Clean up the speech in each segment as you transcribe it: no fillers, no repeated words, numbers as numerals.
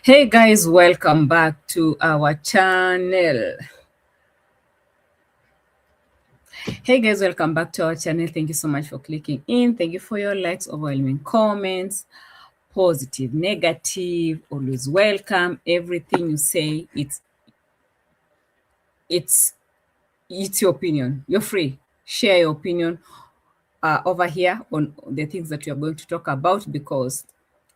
Hey guys, welcome back to our channel. Hey guys, welcome back to our channel. Thank you so much for clicking in. Thank you for your likes, overwhelming comments, positive, negative, always welcome. Everything you say, it's your opinion. You're free. Share your opinion over here on the things that we are going to talk about, because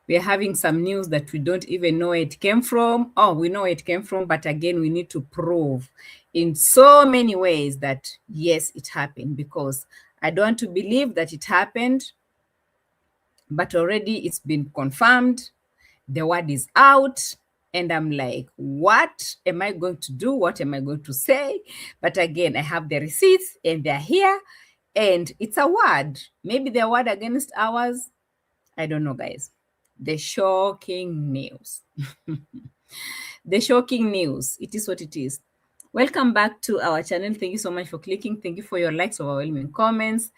we are having some news that we don't even know where it came from. Oh, we know where it came from, but again, we need to prove in so many ways that yes, it happened, because I don't want to believe that it happened, but already it's been confirmed. The word is out. And I'm like, what am I going to do? What am I going to say? But again, I have the receipts and they're here. And it's a word. Maybe the word against ours. I don't know, guys. The shocking news. The shocking news. It is what it is. Welcome back to our channel. Thank you so much for clicking. Thank you for your likes, overwhelming comments,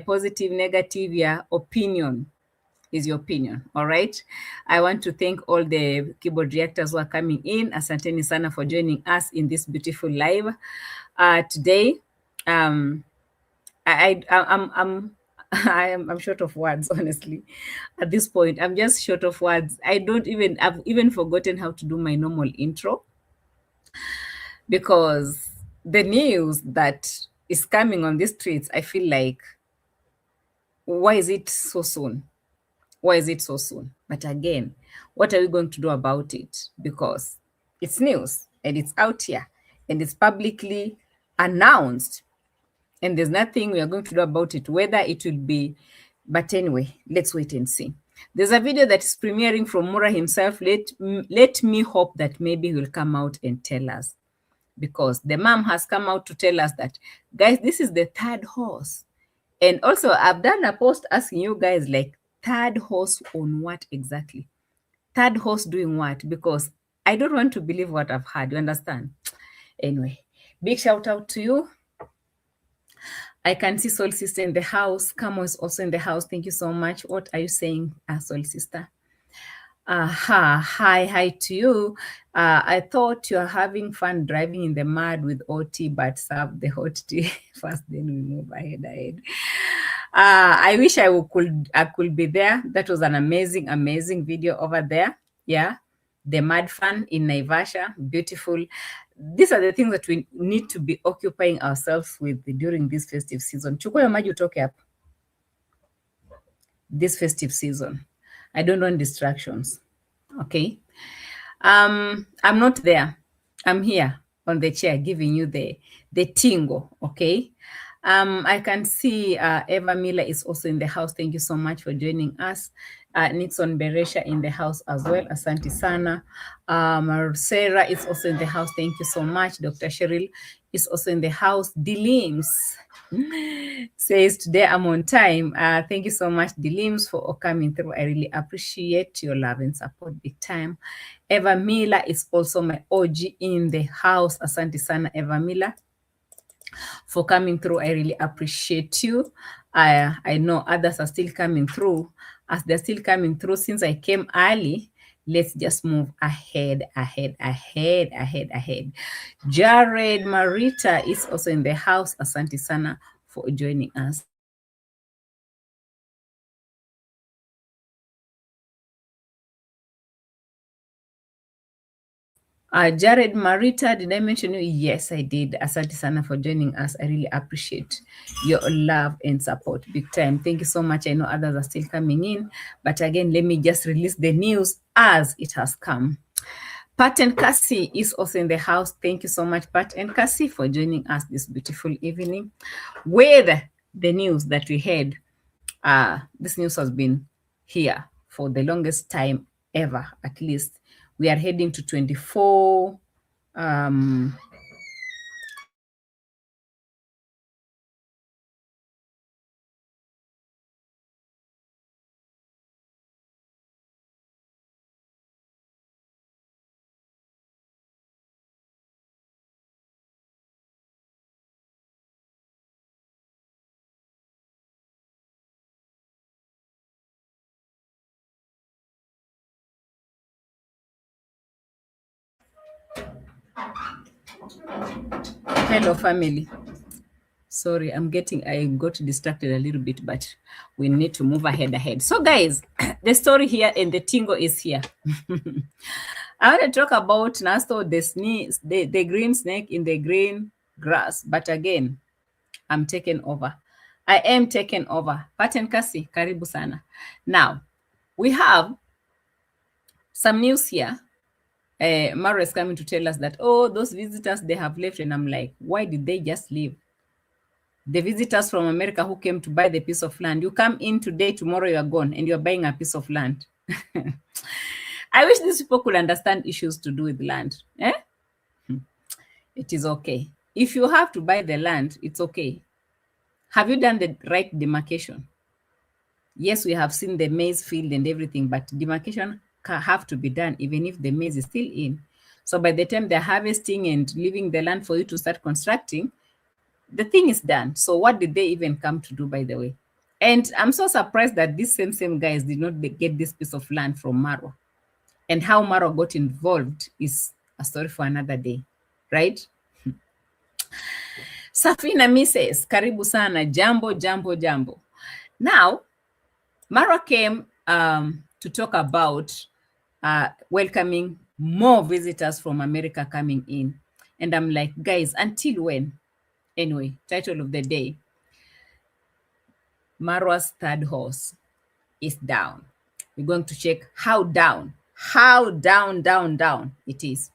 positive, negative, yeah, opinion is your opinion. All right. I want to thank all the keyboard reactors who are coming in. Asanteni sana for joining us in this beautiful live today. I'm short of words, honestly. At this point, I'm just short of words. I've even forgotten how to do my normal intro, because the news that is coming on the streets, I feel like, why is it so soon? Why is it so soon? But again, what are we going to do about it? Because it's news and it's out here and it's publicly announced, and there's nothing we are going to do about it, whether it will be. But anyway, let's wait and see. There's a video that is premiering from Mura himself. Let me hope that maybe he will come out and tell us, because the mom has come out to tell us that, guys, this is the third horse. And also, I've done a post asking you guys, like, third horse on what exactly? Third horse doing what? Because I don't want to believe what I've heard. You understand? Anyway, big shout out to you. I can see Soul Sister in the house. Camo is also in the house. Thank you so much. What are you saying, Soul Sister? Hi to you. I thought you're having fun driving in the mud with OT, but serve the hot tea first, then we move ahead. I wish I could be there. That was an amazing video over there. Yeah, the mud fun in Naivasha, beautiful. These are the things that we need to be occupying ourselves with during this festive season. Chukua your maji utoke hapo. This festive season, I don't want distractions. Okay. I'm not there. I'm here on the chair giving you the tingle. Okay. I can see Eva Miller is also in the house. Thank you so much for joining us. Nixon Beresha in the house as well. Asante sana. Sarah is also in the house. Thank you so much. Dr. Cheryl is also in the house. Dilims says, today I'm on time. Thank you so much, Dilims, for coming through. I really appreciate your love and support big time. Eva Miller is also my OG in the house. Asante sana, Eva Miller, for coming through. I really appreciate you. I know others are still coming through. As they're still coming through, since I came early, let's just move ahead. Jared Marita is also in the house. Asante sana for joining us. Jared Marita, did I mention you? Yes, I did. Asante sana for joining us. I really appreciate your love and support big time. Thank you so much. I know others are still coming in, but again, let me just release the news as it has come. Pat and Cassie is also in the house. Thank you so much, Pat and Cassie, for joining us this beautiful evening with the news that we had. This news has been here for the longest time ever, at least. We are heading to 24 Hello, family. Sorry, I got distracted a little bit, but we need to move ahead. So, guys, the story here and the tingle is here. I want to talk about Nasto, the green snake in the green grass. But again, I'm taken over. I am taken over. Paten Kasi, karibu sana. Now, we have some news here. Marwa is coming to tell us that, oh, those visitors, they have left. And I'm like, why did they just leave? The visitors from America who came to buy the piece of land. You come in today, tomorrow you are gone, and you're buying a piece of land. I wish these people could understand issues to do with land. It is okay. If you have to buy the land, it's okay. Have you done the right demarcation? Yes, we have seen the maize field and everything, but demarcation have to be done even if the maize is still in. So by the time they're harvesting and leaving the land for you to start constructing, the thing is done. So what did they even come to do, by the way? And I'm so surprised that these same guys did not get this piece of land from Marwa. And how Marwa got involved is a story for another day, right? Safina Misses, karibu sana, jambo. Now, Marwa came to talk about welcoming more visitors from America coming in. And I'm like, guys, until when? Anyway, title of the day, Marwa's third horse is down. We're going to check how down it is.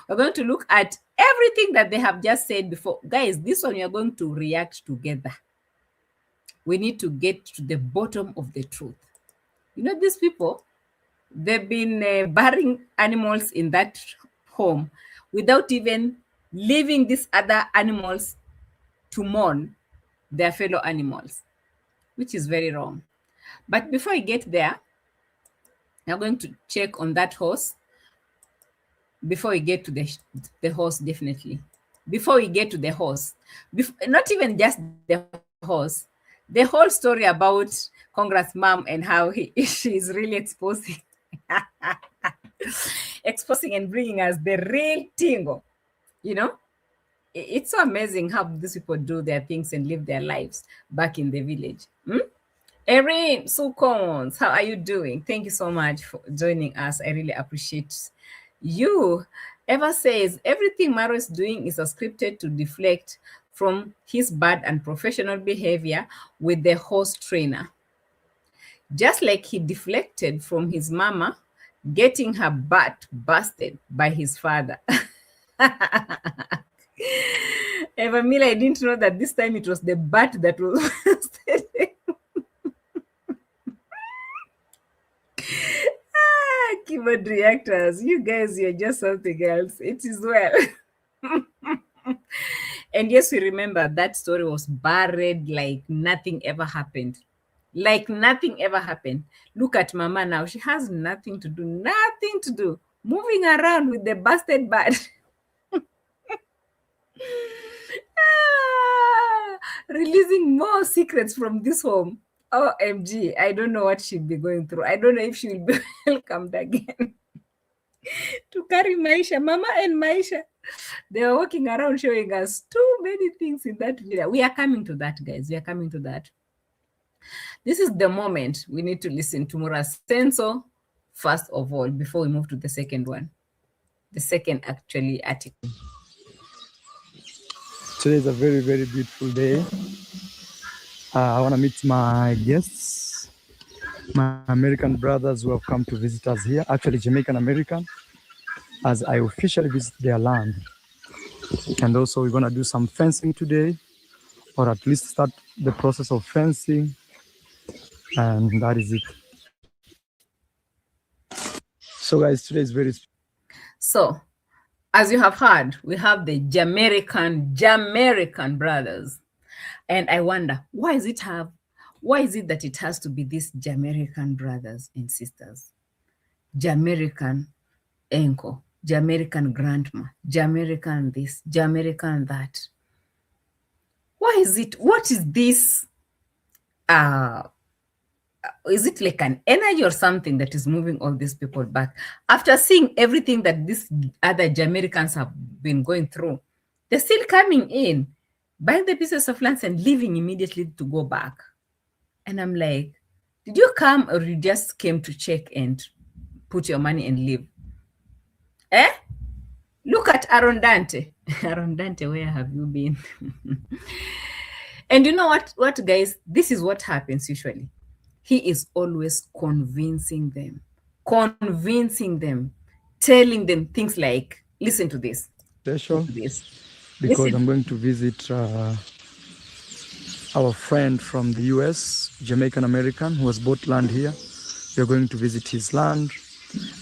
We're going to look at everything that they have just said before. Guys, this one we are going to react together. We need to get to the bottom of the truth. You know, these people, they've been burying animals in that home without even leaving these other animals to mourn their fellow animals, which is very wrong. But before I get there, I'm going to check on that horse before we get to the horse, definitely. Before we get to the horse, not even just the horse, the whole story about Congress Mom and how she's really exposing and bringing us the real tingle. You know, it's so amazing how these people do their things and live their lives back in the village. Erin Sukons, how are you doing? Thank you so much for joining us. I really appreciate you. Eva says, everything Marwa is doing is scripted to deflect from his bad and professional behavior with the horse trainer. Just like he deflected from his mama getting her butt busted by his father. Eva Mila, I didn't know that this time it was the butt that was busted. Keyboard reactors, you guys, you're just something else. It is well. And yes, we remember that story was buried like nothing ever happened. Like nothing ever happened. Look at Mama now. She has nothing to do. Moving around with the busted butt. Releasing more secrets from this home. OMG, I don't know what she'll be going through. I don't know if she will be welcomed again to carry Maisha. Mama and Maisha, they are walking around showing us too many things in that video. We are coming to that, guys. We are coming to that. This is the moment we need to listen to Mura's Senso first of all, before we move to the second one. The second, actually, article. Today is a very, very beautiful day. I want to meet my guests, my American brothers who have come to visit us here, actually Jamaican American, as I officially visit their land. And also we're going to do some fencing today, or at least start the process of fencing. And that is it. So guys, today is very special. So, as you have heard, we have the Jamaican brothers. And I wonder, why is it that it has to be these Jamaican brothers and sisters? Jamaican uncle, Jamaican grandma, Jamaican this, Jamaican that. Why is it? What is this is it like an energy or something that is moving all these people back? After seeing everything that these other Jamaicans have been going through, they're still coming in, buying the pieces of land and leaving immediately to go back. And I'm like, did you come or you just came to check and put your money and leave? Eh? Look at Aaron Dante. Aaron Dante, where have you been? And you know what, guys? This is what happens usually. He is always convincing them, telling them things like, listen to this. Special, Listen to this. because Listen. I'm going to visit our friend from the US, Jamaican American, who has bought land here. We're going to visit his land,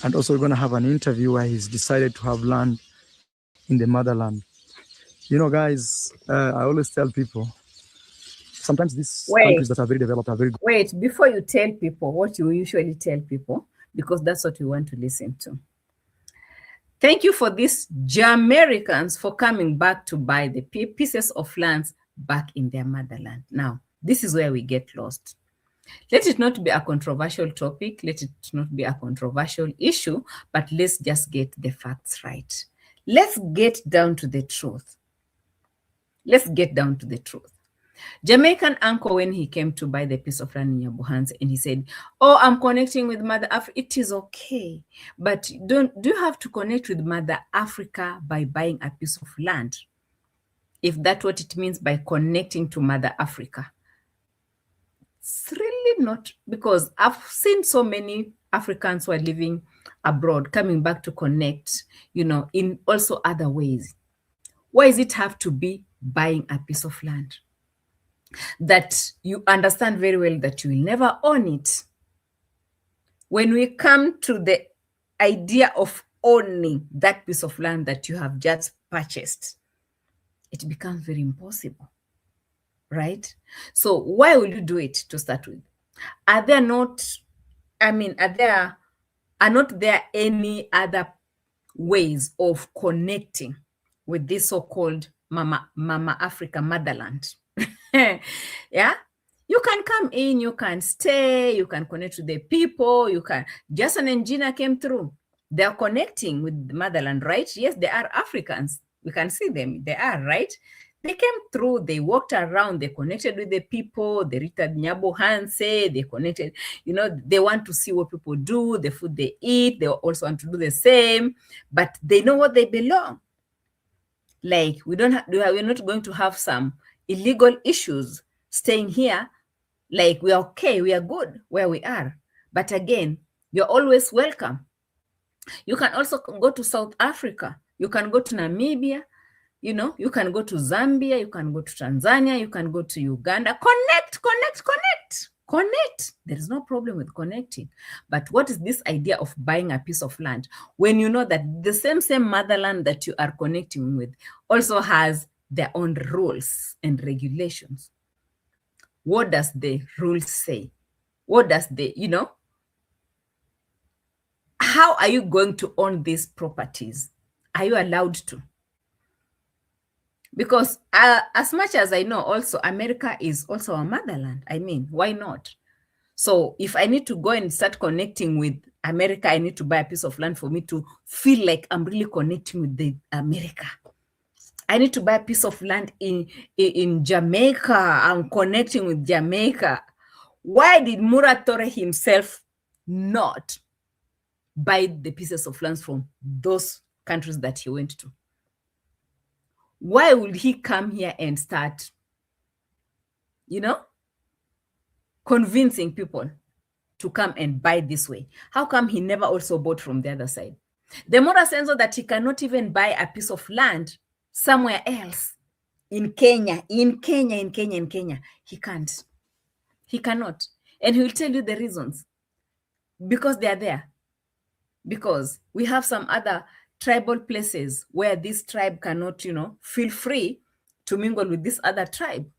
and also we're going to have an interview where he's decided to have land in the motherland. You know, guys, I always tell people, sometimes these countries that are very developed are very good. Wait, before you tell people what you usually tell people, because that's what we want to listen to. Thank you for these Jamaicans for coming back to buy the pieces of lands back in their motherland. Now, this is where we get lost. Let it not be a controversial topic. Let it not be a controversial issue, but let's just get the facts right. Let's get down to the truth. Let's get down to the truth. Jamaican uncle, when he came to buy the piece of land in Yabuhanse, and he said, oh, I'm connecting with Mother Africa. It is okay. But do you have to connect with Mother Africa by buying a piece of land? If that's what it means by connecting to Mother Africa. It's really not, because I've seen so many Africans who are living abroad coming back to connect, in also other ways. Why does it have to be buying a piece of land that you understand very well that you will never own it? When we come to the idea of owning that piece of land that you have just purchased, it becomes very impossible, right? So why will you do it to start with? Are not there any other ways of connecting with this so-called Mama Africa motherland? Yeah, you can come in, you can stay, you can connect with the people, you can. Jason and Gina came through. They are connecting with the motherland, right? Yes, they are Africans. We can see them. They are, right? They came through, they walked around, they connected with the people, they reached Nyabohanse, they connected, they want to see what people do, the food they eat, they also want to do the same, but they know what they belong. Like, we're not going to have some illegal issues staying here. Like, we are okay, we are good where we are. But again, you're always welcome. You can also go to South Africa. You can go to Namibia. You can go to Zambia. You can go to Tanzania. You can go to Uganda. Connect. There is no problem with connecting. But what is this idea of buying a piece of land when you know that the same motherland that you are connecting with also has their own rules and regulations? What does the rules say? What does how are you going to own these properties? Are you allowed to? Because as much as I know, also, America is also a motherland. I mean, why not? So if I need to go and start connecting with America, I need to buy a piece of land for me to feel like I'm really connecting with the America. I need to buy a piece of land in Jamaica. I'm connecting with Jamaica. Why did Muratore himself not buy the pieces of land from those countries that he went to? Why would he come here and start, convincing people to come and buy this way? How come he never also bought from the other side? The moral sense that he cannot even buy a piece of land somewhere else in Kenya. He can't. He cannot. And he will tell you the reasons. Because they are there. Because we have some other tribal places where this tribe cannot, feel free to mingle with this other tribe.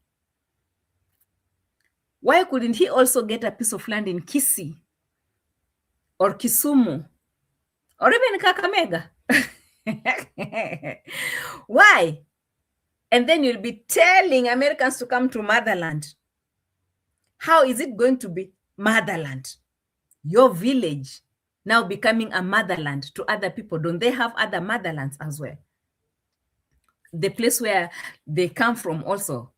Why couldn't he also get a piece of land in Kisii or Kisumu or even Kakamega? Why? And then you'll be telling Americans to come to motherland. How is it going to be motherland. Your village now becoming a motherland to other people. Don't they have other motherlands as well? The place where they come from also.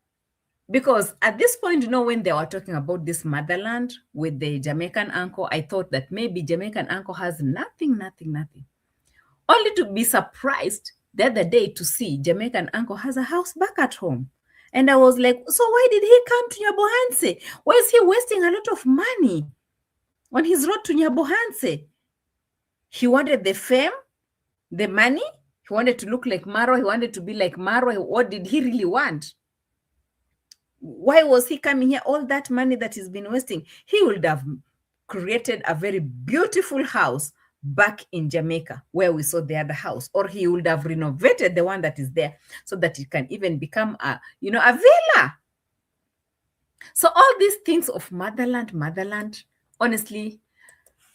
Because at this point, when they were talking about this motherland with the Jamaican uncle, I thought that maybe Jamaican uncle has nothing. Only to be surprised the other day to see Jamaican uncle has a house back at home. And I was like, so why did he come to Nyabohanse? Why is he wasting a lot of money on his road to Nyabohanse? He wanted the fame, the money. He wanted to look like Marwa. He wanted to be like Marwa. What did he really want? Why was he coming here? All that money that he's been wasting, he would have created a very beautiful house back in Jamaica where we saw the other house, or he would have renovated the one that is there so that it can even become a villa. So all these things of motherland, honestly,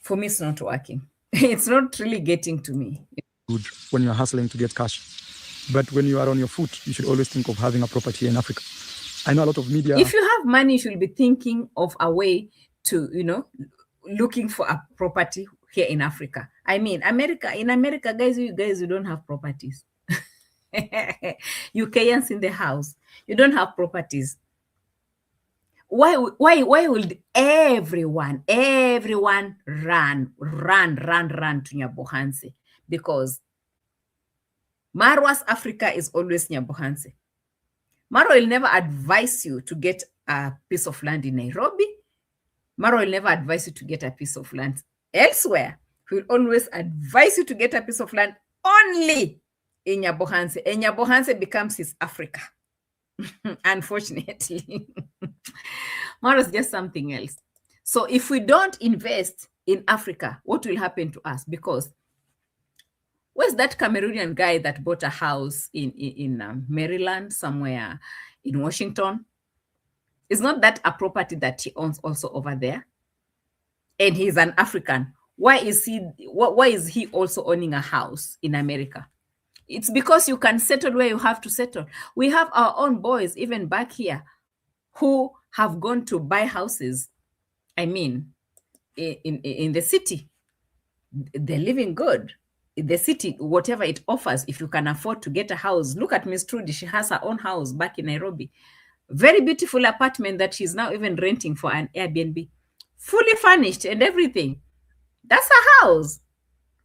for me, it's not working. It's not really getting to me. Good when you're hustling to get cash. But when you are on your foot, you should always think of having a property in Africa. I know a lot of media. If you have money, you should be thinking of a way to, looking for a property here in Africa. I mean, in America, guys, you don't have properties. UKians in the house, you don't have properties. Why would everyone run to Nyabohanse? Because Marwa's Africa is always Nyabohanse. Marwa will never advise you to get a piece of land in Nairobi. Marwa will never advise you to get a piece of land elsewhere. He will always advise you to get a piece of land only in Nyabohanse. And Nyabohanse becomes his Africa. Unfortunately. Marwa is just something else. So if we don't invest in Africa, what will happen to us? Because where's that Cameroonian guy that bought a house in Maryland, somewhere in Washington? Is not that a property that he owns also over there? And he's an African. Why is he also owning a house in America? It's because you can settle where you have to settle. We have our own boys, even back here, who have gone to buy houses. I mean, in the city. They're living good. The city, whatever it offers, if you can afford to get a house. Look at Miss Trudy. She has her own house back in Nairobi. Very beautiful apartment that she's now even renting for an Airbnb. Fully furnished and everything. That's her house.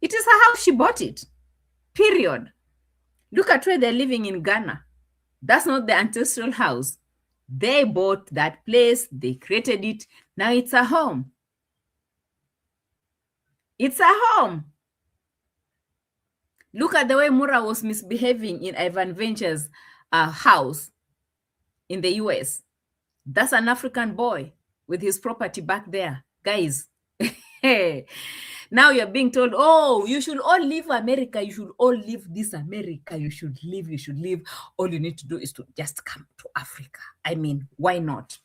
It is her house. She bought it. Period. Look at where they're living in Ghana. That's not the ancestral house. They bought that place. They created it. Now it's a home. It's a home. Look at the way Mura was misbehaving in Ivan Venture's house in the US. That's an African boy with his property back there. Guys, now you're being told, oh, you should all leave America. You should all leave this America. You should leave. All you need to do is to just come to Africa. I mean, why not?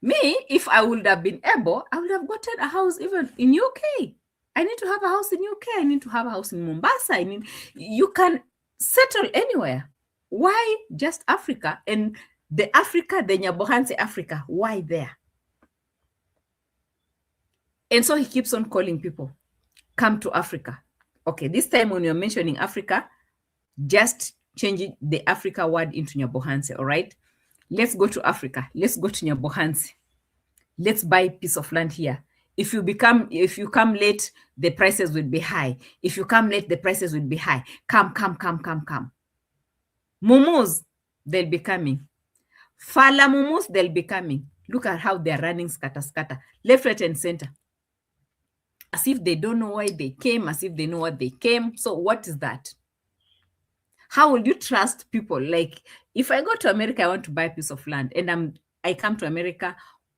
Me, if I would have been able, I would have gotten a house even in UK. I need to have a house in UK. I need to have a house in Mombasa. You can settle anywhere. Why just Africa? And the Nyabohanse Africa, why there? And so he keeps on calling people, come to Africa. Okay, this time when you're mentioning Africa, just changing the Africa word into Nyabohanse, all right? Let's go to Africa. Let's go to Nyabohanse. Let's buy a piece of land here. If you come late, the prices will be high. If you come late, the prices will be high. Come. Mumus, they'll be coming. Fala mumus, they'll be coming. Look at how they're running scatter, left, right, and center. As if they don't know why they came, as if they know what they came. So what is that? How will you trust people? Like, if I go to America, I want to buy a piece of land, and I come to America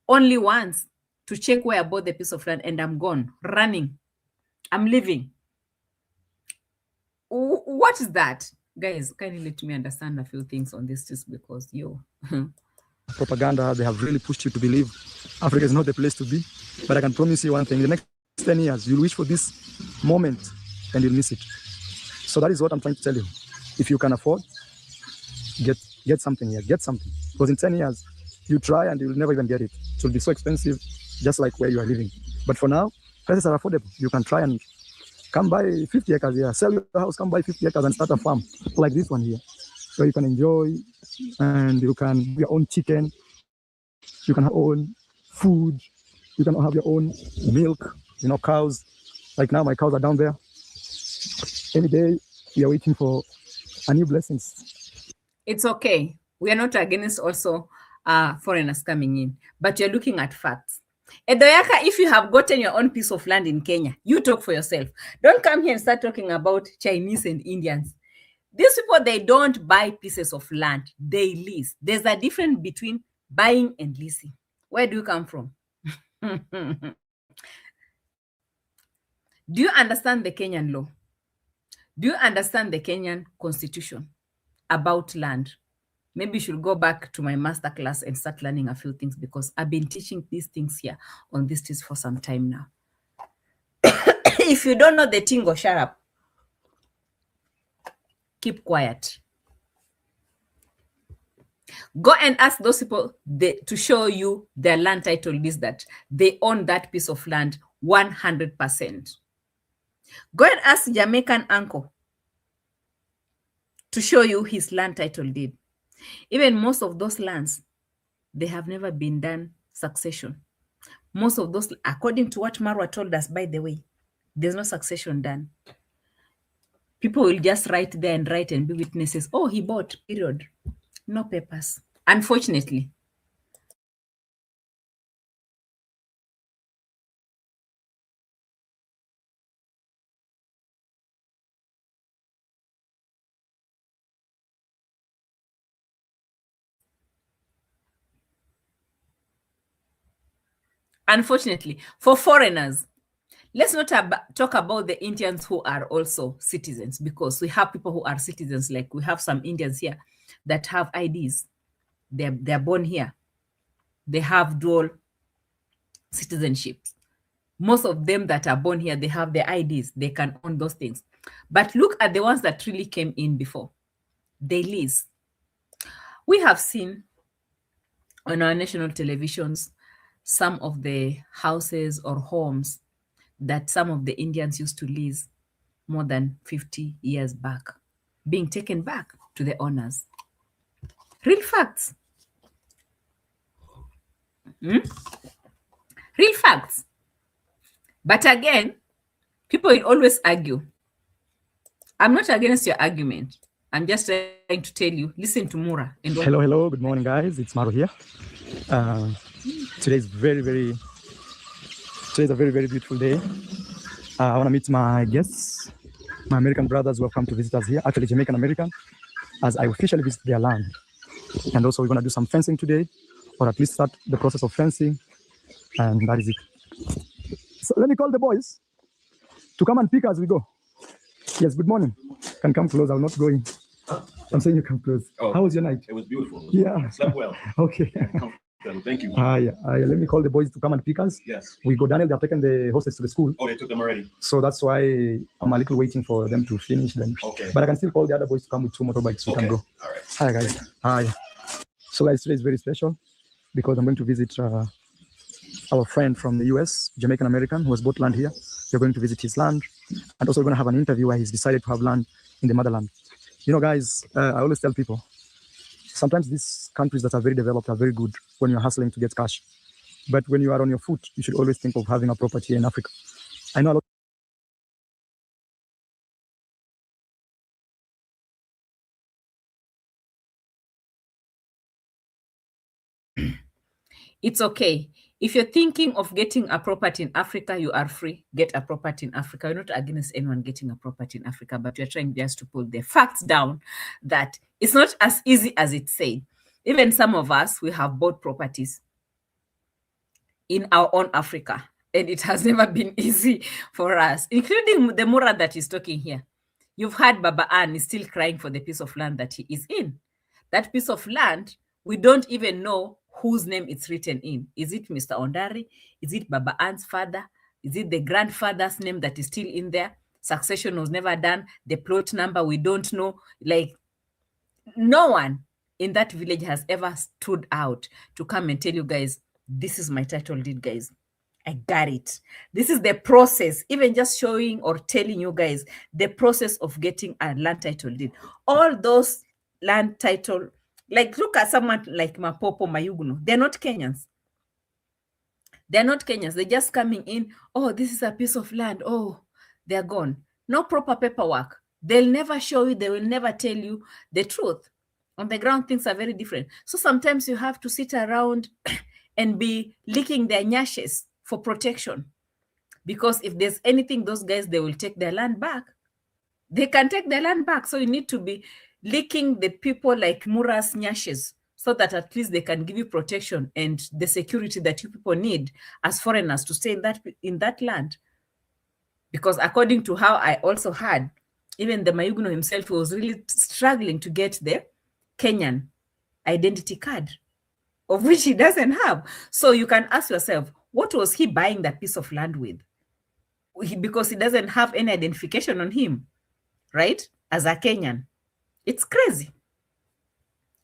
only once to check where I bought the piece of land, and I'm gone, running. I'm leaving. What is that? Guys, kindly let me understand a few things on this, just because propaganda, they have really pushed you to believe Africa is not the place to be. But I can promise you one thing, in the next 10 years, you'll wish for this moment and you'll miss it. So that is what I'm trying to tell you. If you can afford, get something here, get something. Because in 10 years, you try and you'll never even get it. It will be so expensive. just like where you are living. But for now, prices are affordable. You can try and come buy 50 acres here, sell your house, come buy 50 acres and start a farm like this one here. So you can enjoy, and you can have your own chicken, you can have your own food, you can have your own milk, cows. Like now, my cows are down there. Any day, we are waiting for a new blessings. It's okay. We are not against also foreigners coming in, but you're looking at facts. Edoyaka, if you have gotten your own piece of land in Kenya, you talk for yourself. Don't come here and start talking about Chinese and Indians. These people, they don't buy pieces of land, they lease. There's a difference between buying and leasing. Where do you come from? Do you understand the Kenyan law? Do you understand the Kenyan constitution about land? Maybe you should go back to my master class and start learning a few things, because I've been teaching these things here on this test for some time now. If you don't know the thing, go shut up. Keep quiet. Go and ask those people to show you their land title deeds, that they own that piece of land 100%. Go and ask Jamaican uncle to show you his land title deed. Even most of those lands, they have never been done succession. Most of those, according to what Marwa told us, by the way, there's no succession done. People will just write there and write and be witnesses. Oh, he bought, period. No papers, unfortunately. Unfortunately, for foreigners, let's not talk about the Indians who are also citizens, because we have people who are citizens. Like we have some Indians here that have IDs. They're born here. They have dual citizenship. Most of them that are born here, they have their IDs. They can own those things. But look at the ones that really came in before. They lease. We have seen on our national televisions some of the houses or homes that some of the Indians used to lease more than 50 years back, being taken back to the owners. Real facts. Real facts. But again, people will always argue. I'm not against your argument. I'm just trying to tell you, listen to Mura. Hello. Good morning, guys. It's Marwa here. Today's a very, very beautiful day. I want to meet my guests, my American brothers who have come to visit us here, actually Jamaican American, as I officially visit their land. And also we're going to do some fencing today, or at least start the process of fencing. And that is it. So let me call the boys to come and pick as we go. Yes, good morning. Can come close. I'll not go in. I'm saying you come close. Oh, how was your night? It was beautiful. Yeah. I slept well. Okay. Thank you. Let me call the boys to come and pick us. Yes. We go, Daniel, they're taking the horses to the school. Oh, they took them already. So that's why I'm a little waiting for them to finish them. Okay. But I can still call the other boys to come with 2 motorbikes. We can go. All right. Hi, guys. Hi. So guys, today is very special because I'm going to visit our friend from the US, Jamaican American, who has bought land here. We're going to visit his land. And also we're going to have an interview where he's decided to have land in the motherland. You know, guys, I always tell people, sometimes these countries that are very developed are very good when you're hustling to get cash. But when you are on your foot, you should always think of having a property in Africa. I know a lot. It's okay. If you're thinking of getting a property in Africa, you are free. Get a property in Africa. You're not against anyone getting a property in Africa, but you're trying just to put the facts down that it's not as easy as it's said. Even some of us, we have bought properties in our own Africa, and it has never been easy for us, including the Mura that is talking here. You've heard Baba Ann is still crying for the piece of land that he is in. That piece of land, we don't even know whose name it's written in. Is it Mr. Ondari? Is it Baba Ann's father? Is it the grandfather's name that is still in there? Succession was never done. The plot number, we don't know. Like, no one in that village has ever stood out to come and tell you guys, this is my title deed, guys. I got it. This is the process, even just showing or telling you guys the process of getting a land title deed. All those land title, like look at someone like Mapopo Mayuguno. They're not Kenyans. They're not Kenyans. They're just coming in. Oh, this is a piece of land. Oh, they're gone. No proper paperwork. They'll never show you. They will never tell you the truth. On the ground, things are very different. So sometimes you have to sit around and be licking their nyashes for protection. Because if there's anything, those guys, they will take their land back. They can take their land back. So you need to be licking the people like Mura's nyashes so that at least they can give you protection and the security that you people need as foreigners to stay in that land. Because according to how I also heard, even the Mayuguno himself was really struggling to get the Kenyan identity card, of which he doesn't have. So you can ask yourself, what was he buying that piece of land with? Because he doesn't have any identification on him, right? As a Kenyan. It's crazy.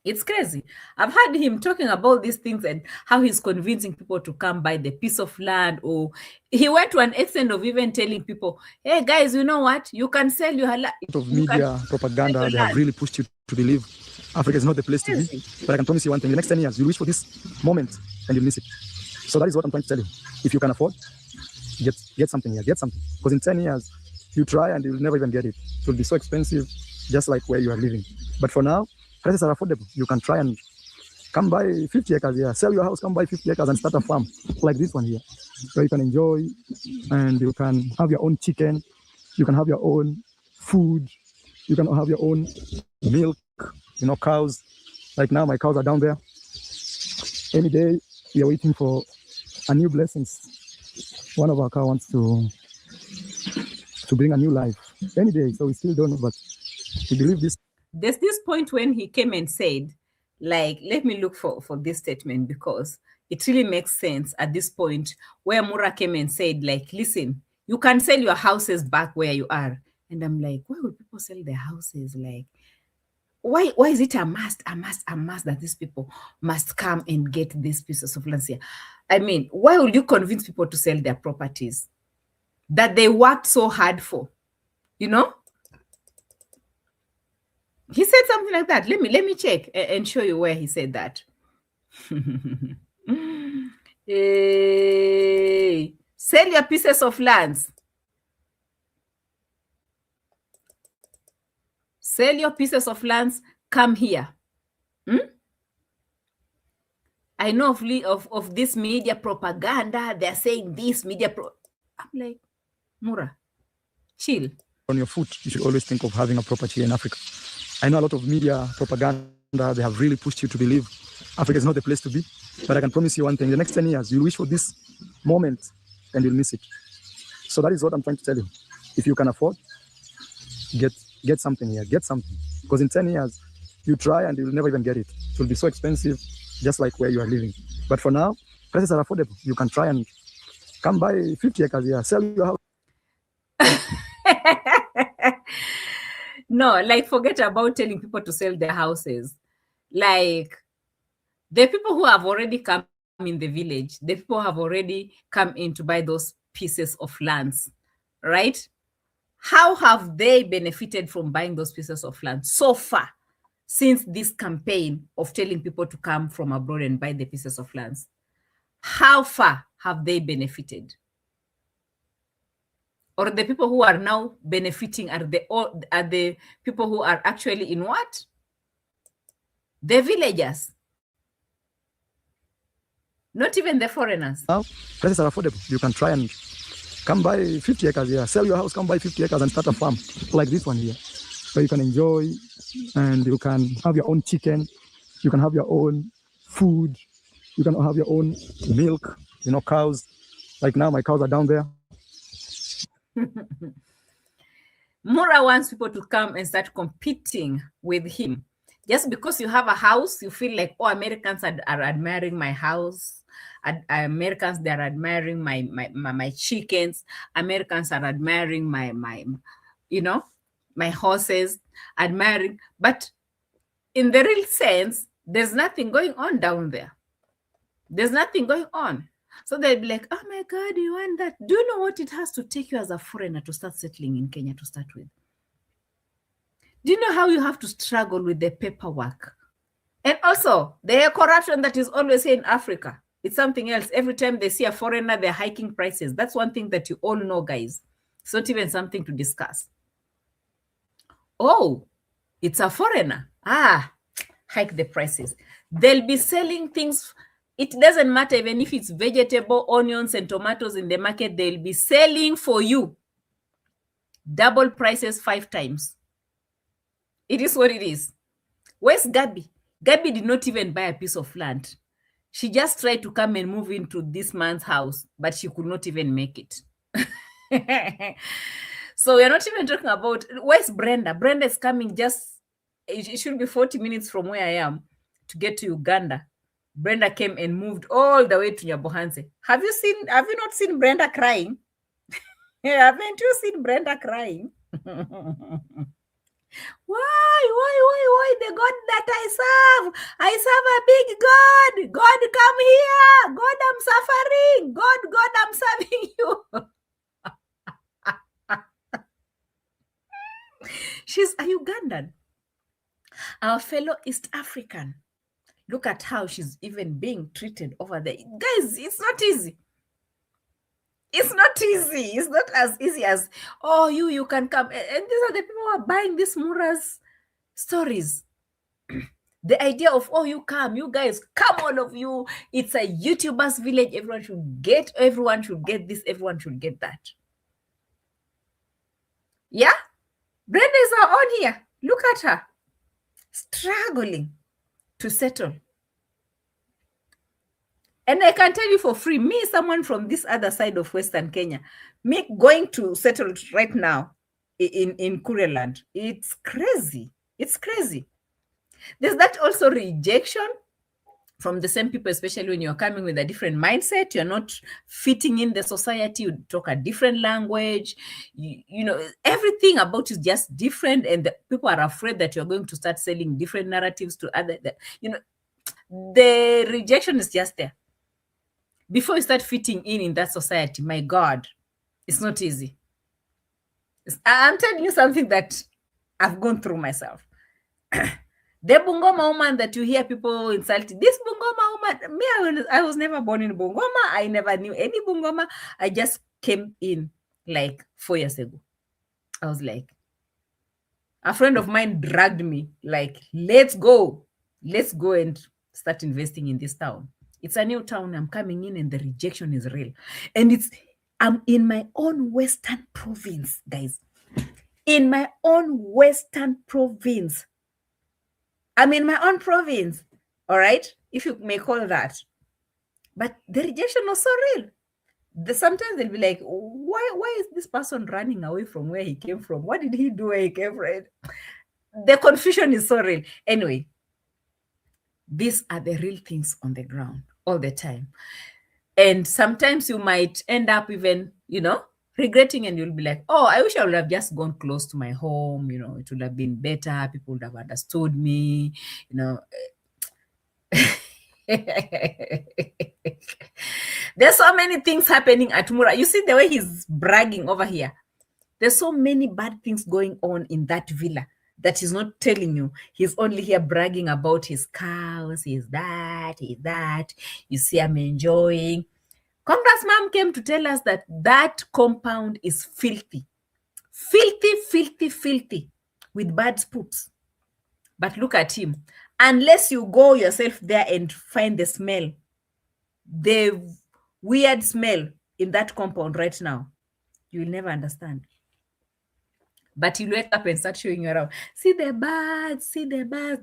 It's crazy. I've heard him talking about these things and how he's convincing people to come buy the piece of land, or he went to an extent of even telling people, hey guys, you know what? You can sell your land. Of media propaganda, they have really pushed you to believe Africa is not the place to be. But I can promise you one thing, in the next 10 years, you'll wish for this moment and you'll miss it. So that is what I'm trying to tell you. If you can afford, get something here, get something. Because in 10 years, you try and you'll never even get it. It will be so expensive, just like where you are living. But for now, prices are affordable. You can try and come buy 50 acres here, sell your house, come buy 50 acres and start a farm like this one here. So you can enjoy and you can have your own chicken, you can have your own food, you can have your own milk, cows. Like now, my cows are down there. Any day, we are waiting for a new blessings. One of our cows wants to bring a new life any day, so we still don't know, but we believe this. There's this point when he came and said, like, let me look for this statement because it really makes sense at this point where Mura came and said, like, listen, you can sell your houses back where you are. And I'm like, why would people sell their houses? Like, why is it a must that these people must come and get these pieces of land here? I mean, why would you convince people to sell their properties that they worked so hard for? He said something like that. Let me check and show you where he said that. Hey, sell your pieces of lands. Sell your pieces of lands, come here. I know of this media propaganda. They're saying this media I'm like, Mura, chill. On your foot, you should always think of having a property in Africa. I know a lot of media propaganda, they have really pushed you to believe Africa is not the place to be. But I can promise you one thing, in the next 10 years, you'll wish for this moment and you'll miss it. So that is what I'm trying to tell you. If you can afford, get something here, get something. Because in 10 years, you try and you'll never even get it. It will be so expensive, just like where you are living. But for now, prices are affordable. You can try and come buy 50 acres here, sell your house. No, like, forget about telling people to sell their houses. Like, the people who have already come in the village, the people have already come in to buy those pieces of lands, right? How have they benefited from buying those pieces of land so far since this campaign of telling people to come from abroad and buy the pieces of lands? How far have they benefited? Or the people who are now benefiting are the people who are actually in what? The villagers. Not even the foreigners. Now, prices are affordable. You can try and come buy 50 acres here, sell your house, come buy 50 acres and start a farm like this one here. So you can enjoy and you can have your own chicken, you can have your own food, you can have your own milk, cows. Like now, my cows are down there. Mura wants people to come and start competing with him. Just because you have a house, you feel like, oh, Americans are admiring my house. Americans, they're admiring my chickens. Americans are admiring my horses, admiring. But in the real sense, there's nothing going on down there. There's nothing going on. So they'll be like, oh my God, you want that? Do you know what it has to take you as a foreigner to start settling in Kenya to start with? Do you know how you have to struggle with the paperwork? And also, the corruption that is always here in Africa. It's something else. Every time they see a foreigner, they're hiking prices. That's one thing that you all know, guys. It's not even something to discuss. Oh, it's a foreigner. Hike the prices. They'll be selling things. It doesn't matter even if it's vegetable, onions, and tomatoes in the market, they'll be selling for you double prices 5 times. It is what it is. Where's Gabby? Gabby did not even buy a piece of land. She just tried to come and move into this man's house, but she could not even make it. So we're not even talking about, where's Brenda? Brenda is coming it should be 40 minutes from where I am to get to Uganda. Brenda came and moved all the way to Nyabohanse. Have you not seen Brenda crying? Haven't you seen Brenda crying? Why? The God that I serve a big God. God, come here. God, I'm suffering. God, I'm serving you. She's a Ugandan, our fellow East African. Look at how she's even being treated over there. Guys, it's not easy. It's not easy. It's not as easy as, oh, you can come. And these are the people who are buying these Mura's stories. The idea of, oh, you come, you guys, come, all of you. It's a YouTuber's village. Everyone should get this, everyone should get that. Yeah? Brenda is on here. Look at her. Struggling to settle. And I can tell you for free, me, someone from this other side of Western Kenya, me going to settle right now in Kureland, it's crazy. It's crazy. There's that also rejection from the same people, especially when you're coming with a different mindset. You're not fitting in the society. You talk a different language. You know, everything about you is just different. And the people are afraid that you're going to start selling different narratives to other. The rejection is just there. Before you start fitting in that society, my God, it's not easy. I'm telling you something that I've gone through myself. The Bungoma woman that you hear people insulting, this Bungoma woman, me, I was never born in Bungoma. I never knew any Bungoma. I just came in like 4 years ago. I was like, a friend of mine dragged me, like, let's go and start investing in this town. It's a new town. I'm coming in and the rejection is real. And I'm in my own Western province, guys. In my own Western province. I'm in my own province, all right? If you may call that. But the rejection was so real. Sometimes they'll be like, why is this person running away from where he came from? What did he do where he came from? The confusion is so real. Anyway, these are the real things on the ground all the time. And sometimes you might end up even, regretting, and you'll be like, oh, I wish I would have just gone close to my home. It would have been better. People would have understood me, There's so many things happening at Mura. You see the way he's bragging over here. There's so many bad things going on in that villa that he's not telling you. He's only here bragging about his cows, he's that. You see, I'm enjoying. Congress mom came to tell us that compound is filthy. Filthy, with bad spooks. But look at him. Unless you go yourself there and find the smell, the weird smell in that compound right now, you will never understand. But you'll wake up and start showing you around. See the birds.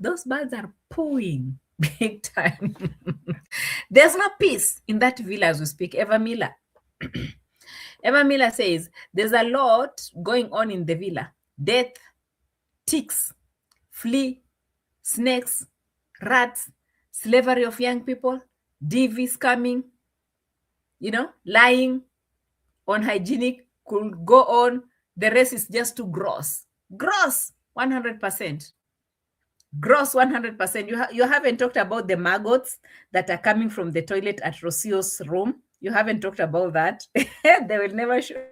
Those birds are pooing big time. There's no peace in that villa as we speak. Eva Miller says there's a lot going on in the villa. Death, ticks, flea, snakes, rats, slavery of young people, DVs coming, lying, unhygienic, could go on. The rest is just too gross. Gross, 100%. Gross, 100%. You haven't talked about the maggots that are coming from the toilet at Rocio's room. You haven't talked about that. They will never show.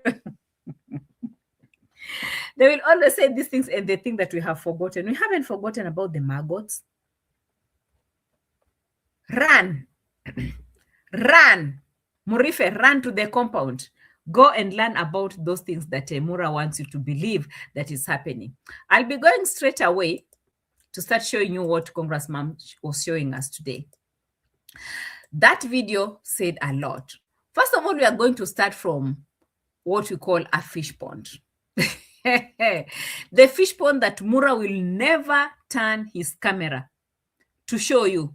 They will always say these things and they think that we have forgotten. We haven't forgotten about the maggots. Run. Run. Murife, run to the compound. Go and learn about those things that Mura wants you to believe that is happening. I'll be going straight away to start showing you what Congress Mom was showing us today. That video said a lot. First of all, we are going to start from what we call a fish pond. The fish pond that Mura will never turn his camera to show you.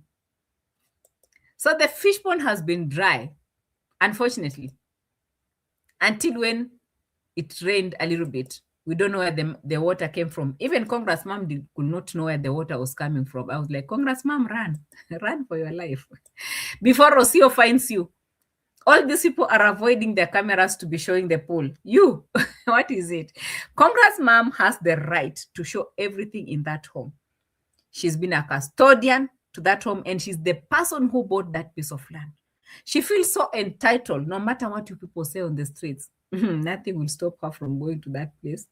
So the fish pond has been dry, unfortunately, until when it rained a little bit. We don't know where the water came from. Even Congress Mom could not know where the water was coming from. I was like, Congress Mom, run. Run for your life. Before Rocio finds you. All these people are avoiding their cameras to be showing the pool. You, what is it? Congress Mom has the right to show everything in that home. She's been a custodian to that home, and she's the person who bought that piece of land. She feels so entitled, no matter what you people say on the streets. Nothing will stop her from going to that place.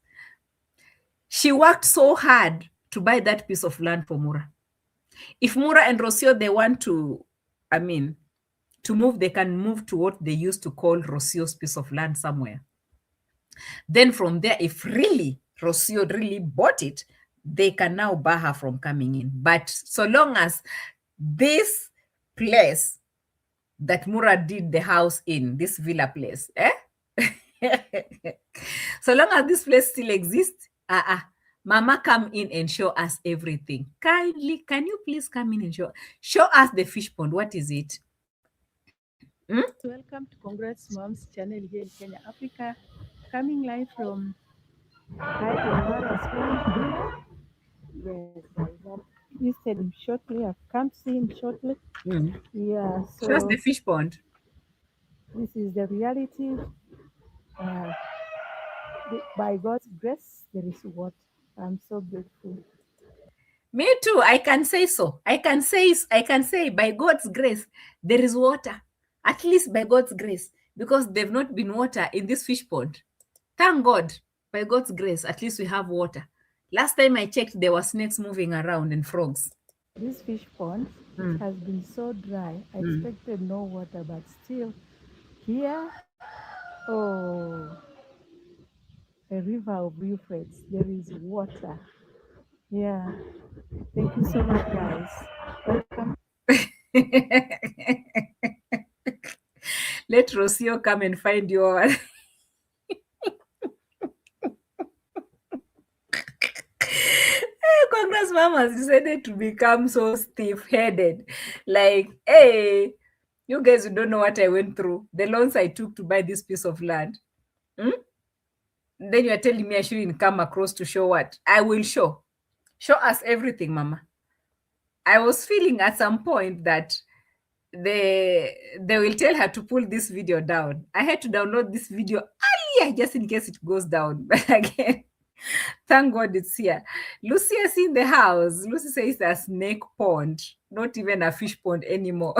She worked so hard to buy that piece of land for Mura. If Mura and Rocio, they want to, to move, they can move to what they used to call Rocio's piece of land somewhere. Then from there, if really Rocio really bought it, they can now bar her from coming in. But so long as this place that Mura did the house in, this villa place, so long as this place still exists, Mama, come in and show us everything. Kindly, can you please come in and show us the fish pond? What is it? Welcome to Congrats Mom's channel here in Kenya, Africa. Coming live from Marwa. Yes, I'll visit him shortly. I've come to see him shortly. Yeah, so show us the fish pond. This is the reality. By God's grace, there is water. I'm so grateful. Me too. I can say so. I can say by God's grace, there is water. At least by God's grace, because they've not been water in this fish pond. Thank God, by God's grace, at least we have water. Last time I checked, there were snakes moving around and frogs. This fish pond has been so dry. I expected no water, but still here, a river of Euphrates, there is water. Yeah. Thank you so much, guys. Welcome. Let Rocio come and find you all. Congress Mom has decided to become so stiff-headed. Like, hey, you guys don't know what I went through. The loans I took to buy this piece of land. Then you are telling me I shouldn't come across to show what? I will show. Show us everything, Mama. I was feeling at some point that they will tell her to pull this video down. I had to download this video earlier just in case it goes down. But again, thank God it's here. Lucy is in the house. Lucy says a snake pond, not even a fish pond anymore.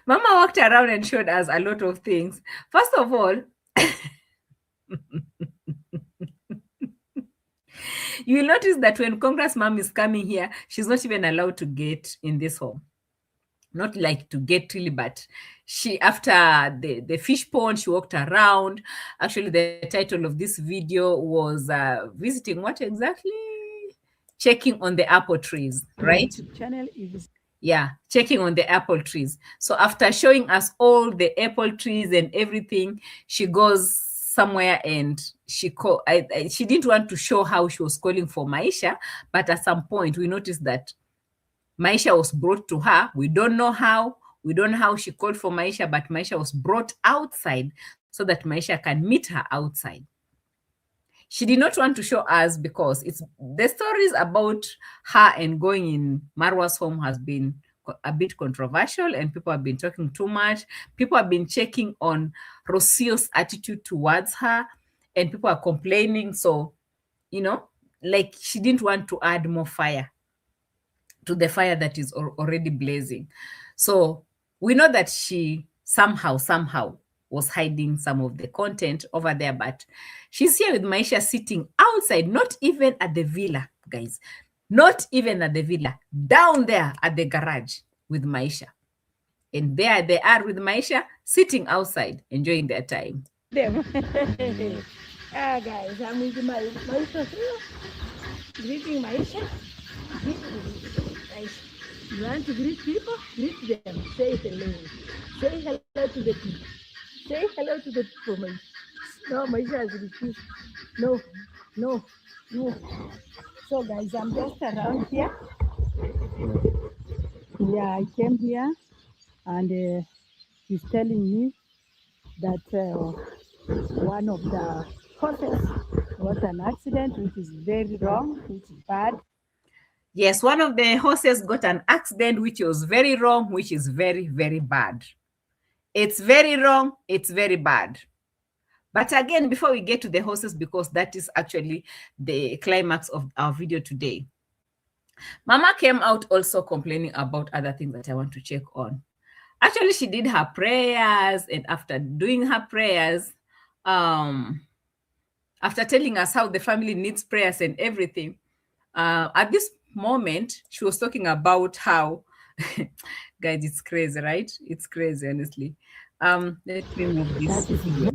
Mama walked around and showed us a lot of things. First of all, you will notice that when Congress Mom is coming here, she's not even allowed to get in this home. Not like to get really, but she, after the fish pond, she walked around. Actually, the title of this video was visiting what exactly? Checking on the apple trees, right? Channel is checking on the apple trees. So after showing us all the apple trees and everything, she goes somewhere and she didn't want to show how she was calling for Maisha, but at some point we noticed that Maisha was brought to her. We don't know how. We don't know how she called for Maisha, but Maisha was brought outside so that Maisha can meet her outside. She did not want to show us because the stories about her and going in Marwa's home has been a bit controversial and people have been talking too much. People have been checking on Rocio's attitude towards her and people are complaining. So, like she didn't want to add more fire to the fire that is already blazing. So we know that she somehow was hiding some of the content over there, but she's here with Maisha sitting outside, not even at the villa, guys. Not even at the villa, down there at the garage with Maisha. And there they are with Maisha sitting outside, enjoying their time. Them. Guys, I'm with Maisha here. Greeting Maisha. You want to greet people? Greet them. Say hello. Say hello to the people. Say hello to the people, Maisha. No, Maisha has refused. No. So guys, I'm just around here. Yeah, I came here and he's telling me that one of the horses got an accident, which is very wrong, which is bad. Yes, one of the horses got an accident, which was very wrong, which is very, very bad. It's very wrong. It's very bad. But again, before we get to the horses, because that is actually the climax of our video today, Mama came out also complaining about other things that I want to check on. Actually, she did her prayers, and after doing her prayers, after telling us how the family needs prayers and everything, at this moment, she was talking about how, guys, it's crazy, right? It's crazy, honestly. Let me move this video.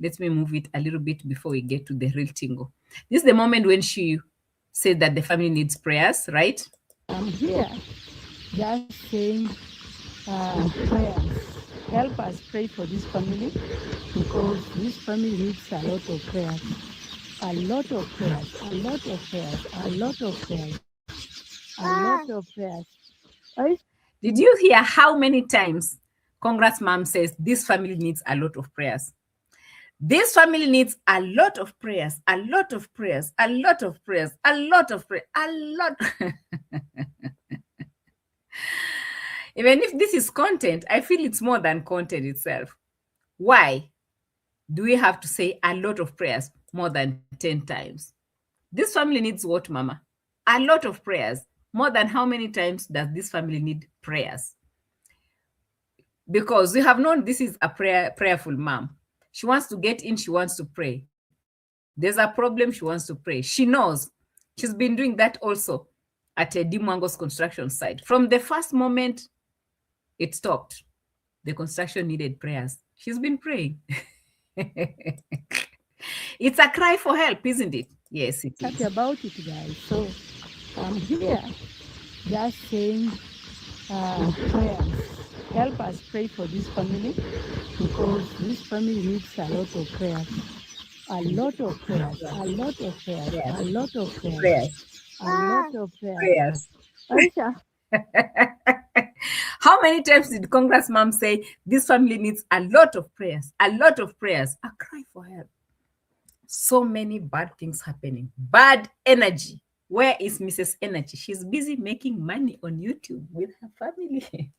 Let me move it a little bit before we get to the real tingle. This is the moment when she said that the family needs prayers, right? I'm here just saying prayers. Help us pray for this family, because this family needs a lot of prayers. A lot of prayers. A lot of prayers. A lot of prayers. A lot of prayers. Did you hear how many times Congrats Mom says this family needs a lot of prayers? This family needs a lot of prayers, a lot of prayers, a lot of prayers, a lot of prayers, a lot. Even if this is content, I feel it's more than content itself. Why do we have to say a lot of prayers more than 10 times? This family needs what, Mama? A lot of prayers. More than how many times does this family need prayers? Because we have known this is a prayerful mom. She wants to get in, she wants to pray. There's a problem, she wants to pray. She knows. She's been doing that also at a Dimwango's construction site. From the first moment it stopped, the construction needed prayers. She's been praying. It's a cry for help, isn't it? Yes, it is. Talk about it, guys. So I'm here just saying prayers. Help us pray for this family, because this family needs a lot of prayers. A lot of prayers. A lot of prayers. A lot of prayers. A lot of prayers. Aisha. How many times did Congress Mom say this family needs a lot of prayers? A lot of prayers. A cry for help. So many bad things happening. Bad energy. Where is Mrs. Energy? She's busy making money on YouTube with her family.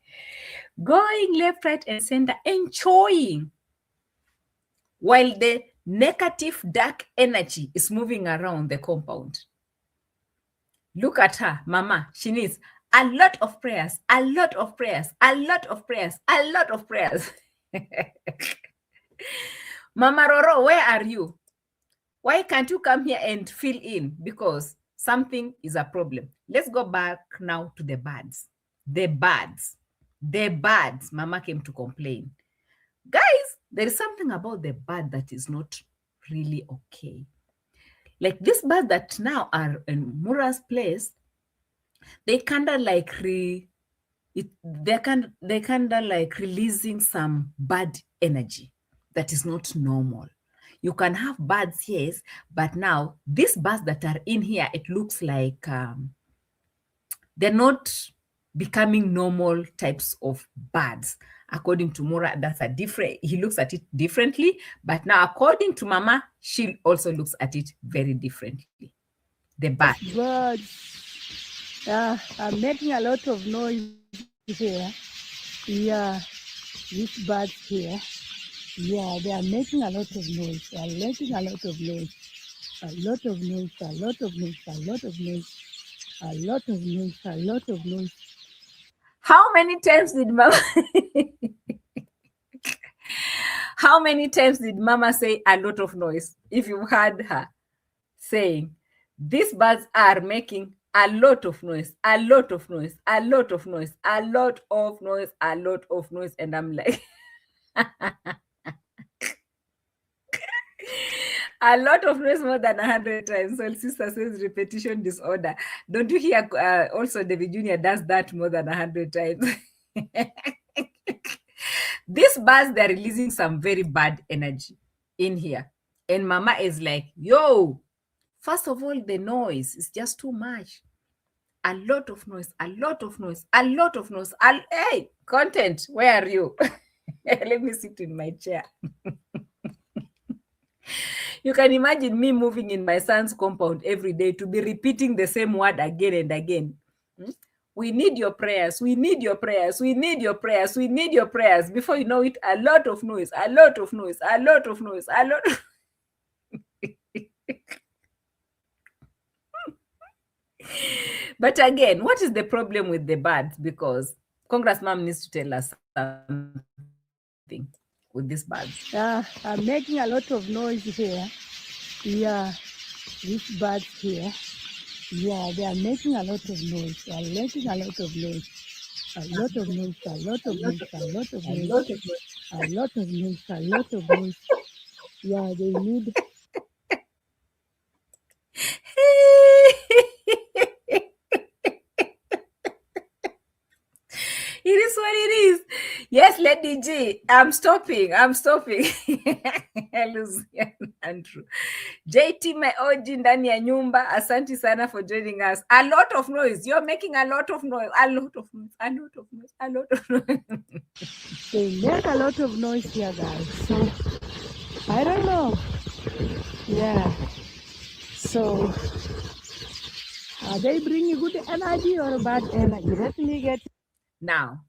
Going left, right, and center, enjoying. While the negative dark energy is moving around the compound. Look at her, Mama. She needs a lot of prayers, a lot of prayers, a lot of prayers, a lot of prayers. Mama Roro, where are you? Why can't you come here and fill in? Because something is a problem. Let's go back now to the birds. The birds. The birds. Mama came to complain. Guys, there is something about the bird that is not really okay. Like this bird that now are in Mura's place, they kind of like releasing some bad energy that is not normal. You can have birds, yes, but now these birds that are in here, it looks like they're not becoming normal types of birds. According to Mura, that's a different, he looks at it differently. But now, according to Mama, she also looks at it very differently. The birds. Birds are making a lot of noise here. Yeah, these birds here. Yeah, they are making a lot of noise. They are making a lot of noise. A lot of noise, a lot of noise, a lot of noise. A lot of noise, a lot of noise. How many times did Mama How many times did Mama say a lot of noise? If you heard her saying, these birds are making a lot of noise, a lot of noise, a lot of noise, a lot of noise, a lot of noise. And I'm like, a lot of noise more than 100 times. So sister says repetition disorder. Don't you hear also David Jr. does that more than 100 times? These birds, they're releasing some very bad energy in here. And Mama is like, yo, first of all, the noise is just too much. A lot of noise, a lot of noise, a lot of noise. Hey, content, where are you? Let me sit in my chair. You can imagine me moving in my son's compound every day to be repeating the same word again and again. We need your prayers. We need your prayers. We need your prayers. We need your prayers. Before you know it, a lot of noise, a lot of noise, a lot of noise, a lot of... But again, what is the problem with the birds? Because Congress Mom needs to tell us something with these birds. I'm making a lot of noise here. Yeah, these birds here. Yeah, they are making a lot of noise. They are making a lot of noise. A lot of noise, a lot of noise, a lot of noise, a lot of noise, a lot of noise. Yeah, they need... It is what it is. Yes, Lady G. I'm stopping. Andrew. JT, my OG ndani ya nyumba. Asante sana for joining us. A lot of noise. You're making a lot of noise. A lot of noise. A lot of noise. A lot of noise. They make a lot of noise here, guys. So, I don't know. Yeah. So, are they bringing good energy or bad energy? Let me get... Now,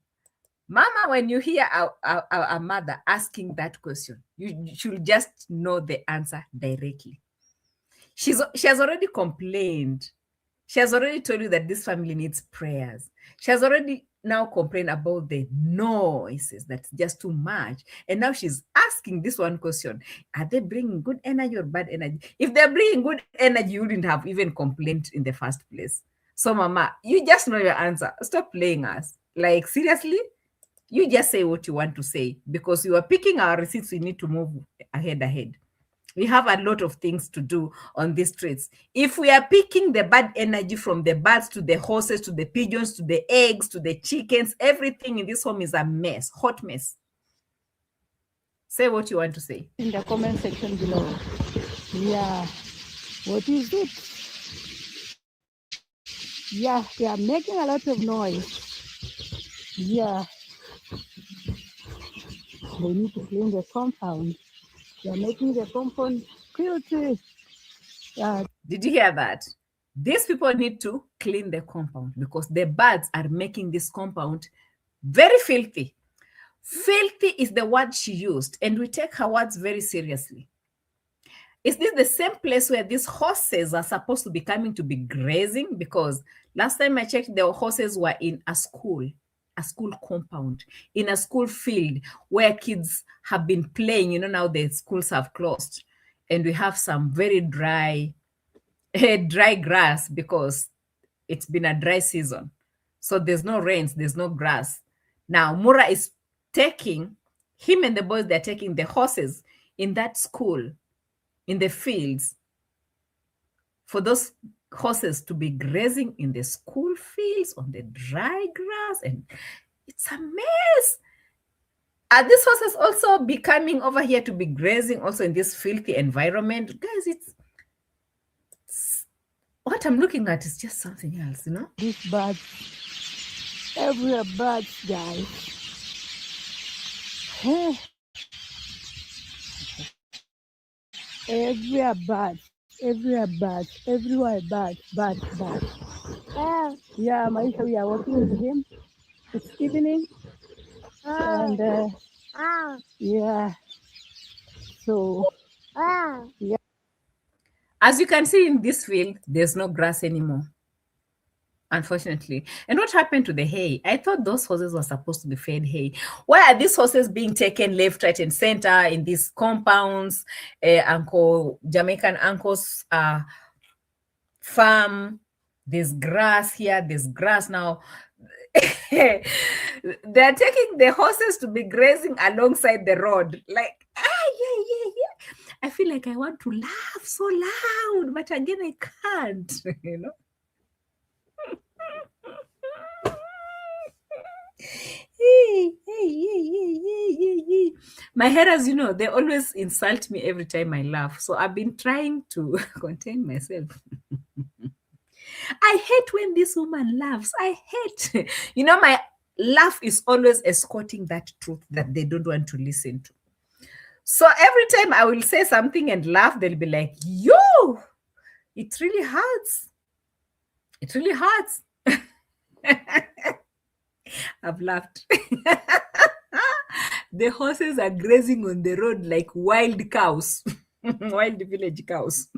Mama, when you hear a mother asking that question, you should just know the answer directly. She has already complained. She has already told you that this family needs prayers. She has already now complained about the noises, that's just too much. And now she's asking this one question: are they bringing good energy or bad energy? If they're bringing good energy, you wouldn't have even complained in the first place. So, Mama, you just know your answer. Stop playing us. Like, seriously? You just say what you want to say, because you are picking our receipts. We need to move ahead. We have a lot of things to do on these streets. If we are picking the bad energy from the birds to the horses to the pigeons to the eggs to the chickens, everything in this home is a mess, hot mess. Say what you want to say in the comment section below. Yeah, what is it? Yeah, they are making a lot of noise. Yeah, they need to clean the compound. They are making the compound filthy. Yeah. Did you hear that? These people need to clean the compound because the birds are making this compound very filthy. Filthy is the word she used, and we take her words very seriously. Is this the same place where these horses are supposed to be coming to be grazing? Because last time I checked, the horses were in a school compound, in a school field where kids have been playing. You know, now the schools have closed and we have some very dry grass because it's been a dry season. So there's no rains, there's no grass. Now Mura is taking, him and the boys, they're taking the horses in that school, in the fields, for those horses to be grazing in the school fields on the dry grass, and it's a mess. Are these horses also be coming over here to be grazing also in this filthy environment? Guys, it's what I'm looking at is just something else, you know? These birds, everywhere birds, guys. Everywhere birds, everywhere birds, everywhere birds. Yeah, Maisha, we are working with him. It's evening. And yeah, so yeah. As you can see in this field, there's no grass anymore. Unfortunately. And what happened to the hay? I thought those horses were supposed to be fed hay. Why are these horses being taken left, right, and center in these compounds? Jamaican uncle's farm. There's grass here. There's grass now. They're taking the horses to be grazing alongside the road. Like, yeah. I feel like I want to laugh so loud, but again, I can't, you know. My haters, you know, they always insult me every time I laugh. So I've been trying to contain myself. I hate when this woman laughs. I hate, you know, my laugh is always escorting that truth that they don't want to listen to. So every time I will say something and laugh, they'll be like, yo, it really hurts. It really hurts. I've laughed. The horses are grazing on the road like wild cows, wild village cows.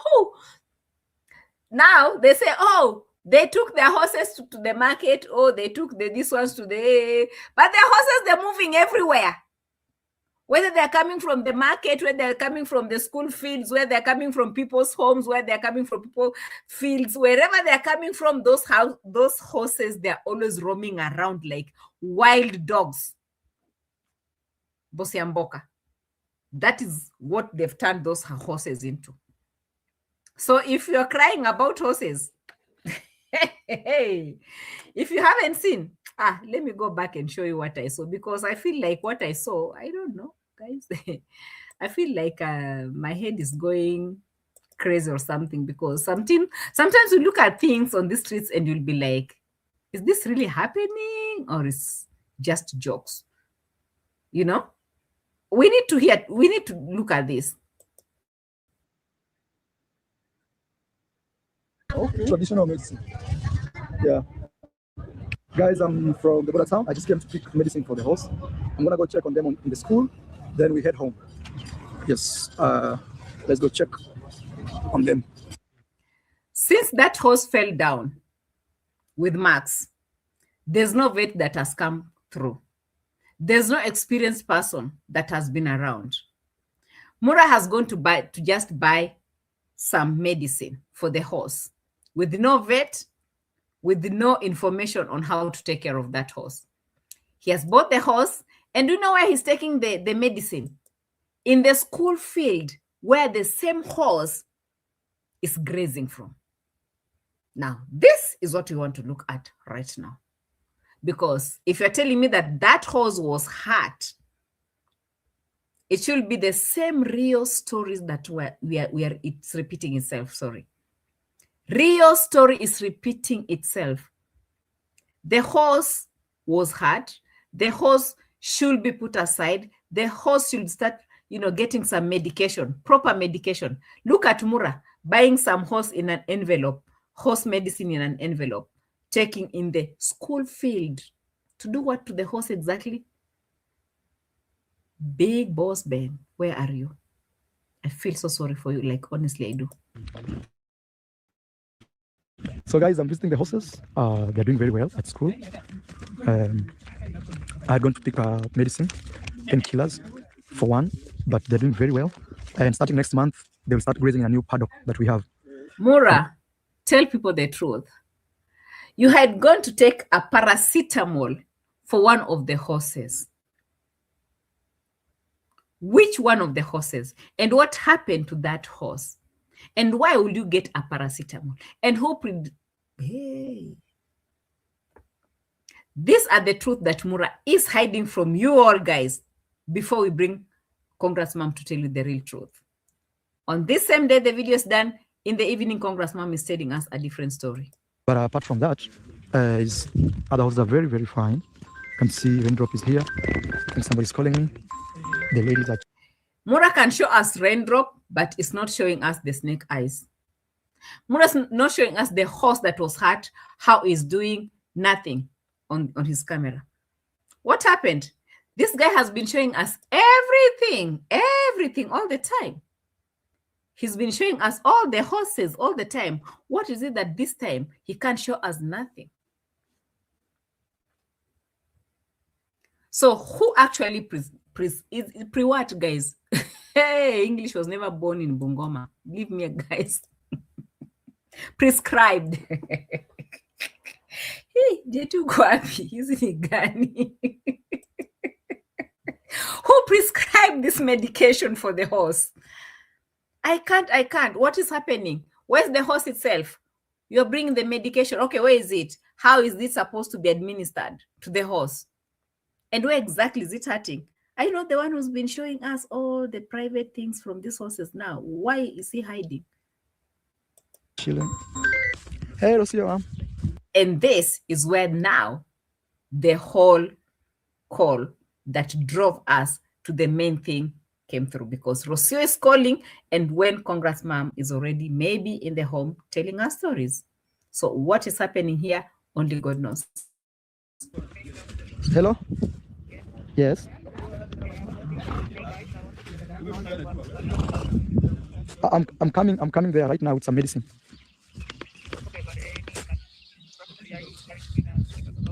Oh. Now they say, oh, they took their horses to the market. Oh, they took these ones to the... But their horses, they're moving everywhere. Whether they're coming from the market, whether they're coming from the school fields, where they're coming from people's homes, where they're coming from people's fields, wherever they're coming from, those horses, they're always roaming around like wild dogs. Bosiamboka. That is what they've turned those horses into. So if you're crying about horses, hey, if you haven't seen, let me go back and show you what I saw, because I feel like what I saw, I don't know, guys. I feel like my head is going crazy or something, because sometimes you look at things on the streets and you'll be like, is this really happening or is just jokes? You know, we need to look at this. Okay. Traditional medicine. Yeah. Guys, I'm from the border town. I just came to pick medicine for the horse. I'm gonna go check on them in the school. Then we head home. Yes. Let's go check on them. Since that horse fell down with marks, there's no vet that has come through. There's no experienced person that has been around. Mura has gone to just buy some medicine for the horse with no vet, with no information on how to take care of that horse. He has bought the horse, and do you know where he's taking the medicine? In the school field where the same horse is grazing from. Now, this is what we want to look at right now. Because if you're telling me that that horse was hurt, it should be the same real stories that it's repeating itself, sorry. Real story is repeating itself. The horse was hurt. The horse should be put aside. The horse should start, getting some medication, proper medication. Look at Mura buying some horse in an envelope, horse medicine in an envelope, taking in the school field. To do what to the horse exactly? Big boss Ben, where are you? I feel so sorry for you. Like, honestly, I do. So guys, I'm visiting the horses. They're doing very well at school. I had gone to pick medicine, painkillers for one, but they're doing very well. And starting next month, they will start grazing a new paddock that we have. Mura, tell people the truth. You had gone to take a paracetamol for one of the horses. Which one of the horses? And what happened to that horse? And why will you get a paracetamol? And who hey. These are the truth that Mura is hiding from you all, guys, before we bring Congress Mom to tell you the real truth. On this same day the video is done, in the evening, Congress Mom is telling us a different story. But apart from that, other horses are very, very fine. You can see Raindrop is here. I think somebody's calling me. The ladies are... Mura can show us Raindrop, but it's not showing us the snake eyes. Mura's not showing us the horse that was hurt, how he's doing, nothing on his camera. What happened? This guy has been showing us everything all the time. He's been showing us all the horses all the time. What is it that this time he can't show us nothing? So who actually what, guys? Hey, English was never born in Bungoma. Leave me, guys. Prescribed. Hey, Jetu Gwapi, isn't gani? Who prescribed this medication for the horse? I can't. What is happening? Where's the horse itself? You're bringing the medication. Okay, where is it? How is this supposed to be administered to the horse? And where exactly is it hurting? I know the one who's been showing us all the private things from these horses now. Why is he hiding? Chilling. Hey, Rocio. And this is where now the whole call that drove us to the main thing came through, because Rocio is calling, and when Congrats Mom is already maybe in the home telling us stories. So what is happening here, only God knows. Hello? Yes. I'm coming there right now with some medicine.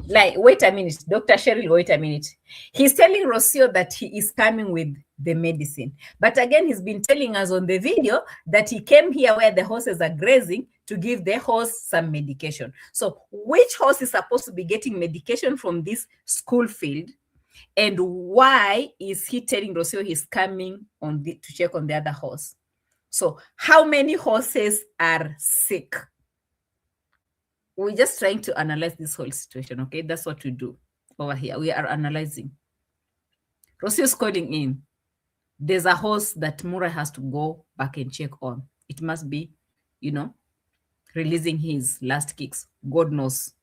Like, wait a minute, Dr. Cheryl, wait a minute. He's telling Rocio that he is coming with the medicine. But again, he's been telling us on the video that he came here where the horses are grazing to give the horse some medication. So which horse is supposed to be getting medication from this school field? And why is he telling Rocio he's coming to check on the other horse? So how many horses are sick? We're just trying to analyze this whole situation, okay? That's what we do over here. We are analyzing. Rocio is calling in. There's a horse that Mura has to go back and check on. It must be, releasing his last kicks. God knows.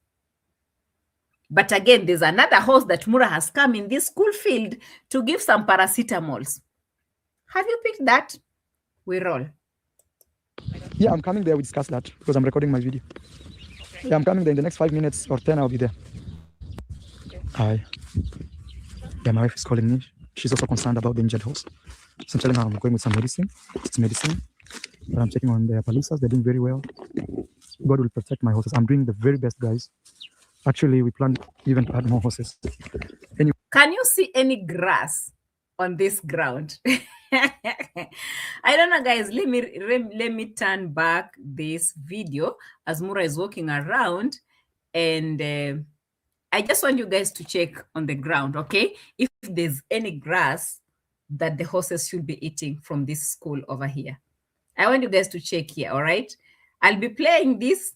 But again, there's another horse that Mura has come in this school field to give some paracetamols. Have you picked that? We roll. Yeah, I'm coming there. We discuss that because I'm recording my video. Yeah, I'm coming there in the next 5 minutes or 10. I'll be there. Hi. Yeah, my wife is calling me. She's also concerned about the injured horse. So I'm telling her I'm going with some medicine. It's medicine. But I'm checking on the palisas. They're doing very well. God will protect my horses. I'm doing the very best, guys. Actually, we plan even to add more horses. Anyway. Can you see any grass on this ground? I don't know, guys. Let me turn back this video as Mura is walking around, and I just want you guys to check on the ground, okay? If there's any grass that the horses should be eating from this school over here. I want you guys to check here, all right? I'll be playing this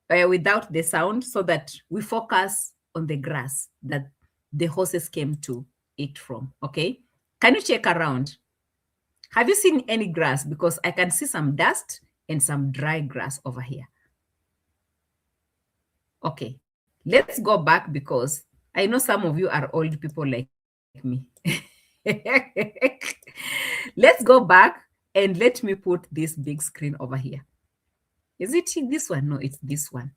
without the sound so that we focus on the grass that the horses came to eat from, okay? Can you check around? Have you seen any grass? Because I can see some dust and some dry grass over here. Okay, let's go back because I know some of you are old people like me. Let's go back and let me put this big screen over here. Is it this one? No, it's this one.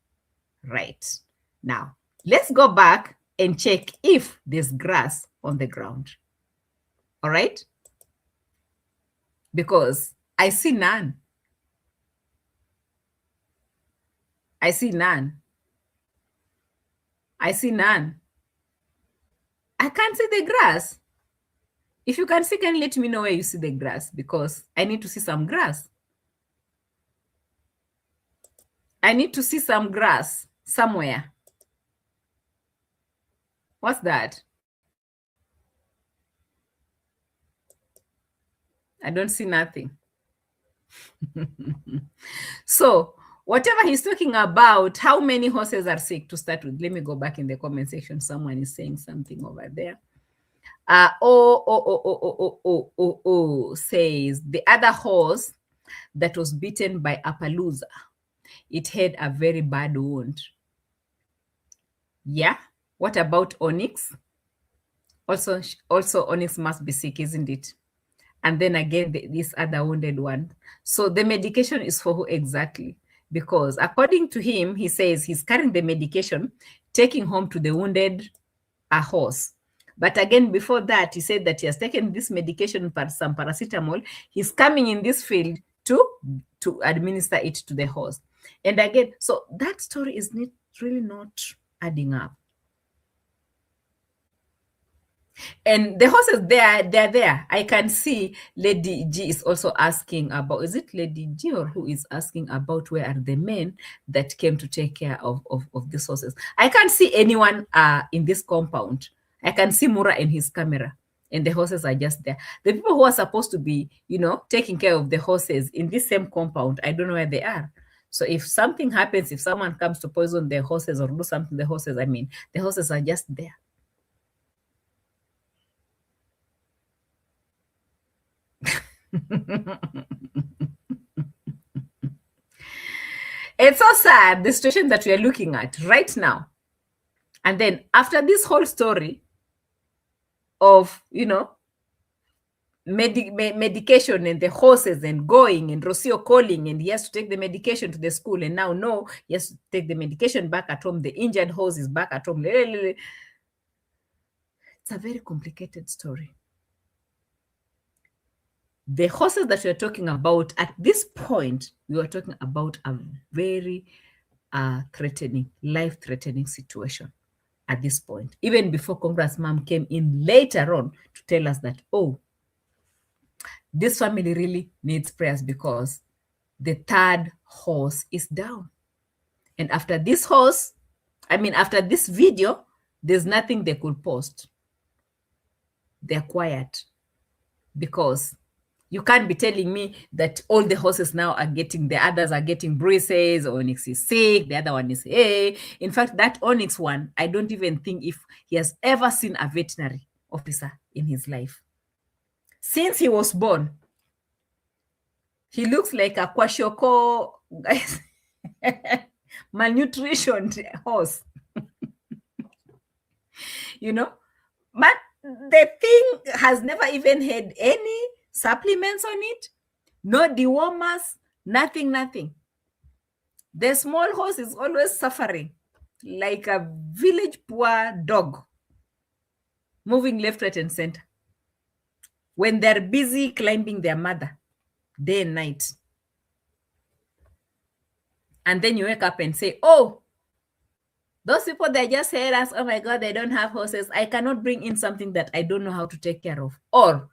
Right. Now, let's go back and check if there's grass on the ground. All right? Because I see none. I see none. I see none. I can't see the grass. If you can see, can you let me know where you see the grass? Because I need to see some grass. I need to see some grass somewhere. What's that? I don't see nothing. So whatever he's talking about, how many horses are sick to start with? Let me go back in the comment section. Someone is saying something over there. Says the other horse that was beaten by Appaloosa, it had a very bad wound. Yeah. What about Onyx? Also Onyx must be sick, isn't it? And then again, this other wounded one. So the medication is for who exactly? Because according to him, he says he's carrying the medication, taking home to the wounded horse. But again, before that, he said that he has taken this medication, some paracetamol. He's coming in this field to administer it to the horse. And again, so that story is really not adding up. And the horses, they're there. I can see Lady G is also asking about, is it Lady G or who is asking about where are the men that came to take care of these horses? I can't see anyone in this compound. I can see Mura and his camera, and the horses are just there. The people who are supposed to be, taking care of the horses in this same compound, I don't know where they are. So if something happens, if someone comes to poison the horses or do something to the horses, the horses are just there. It's so sad, the situation that we are looking at right now. And then after this whole story of, medication and the horses and going and Rocio calling and he has to take the medication to the school and now no, he has to take the medication back at home. The injured horse is back at home. It's a very complicated story. The horses that we're talking about at this point, we were talking about a very threatening, life-threatening situation at this point, even before Congress mom came in later on to tell us that, oh, this family really needs prayers because the third horse is down. And after this after this video, there's nothing they could post. They're quiet because you can't be telling me that all the horses now are getting, the others are getting bruises, Onyx is sick, the other one is A. In fact, that Onyx one, I don't even think if he has ever seen a veterinary officer in his life. Since he was born, he looks like a kwashoko, guys, malnutrition horse. But the thing has never even had any supplements on it, no dewormers, nothing. The small horse is always suffering like a village poor dog, moving left, right, and center when they're busy climbing their mother day and night. And then you wake up and say, oh, those people, they just said us, oh my God, they don't have horses. I cannot bring in something that I don't know how to take care of. Or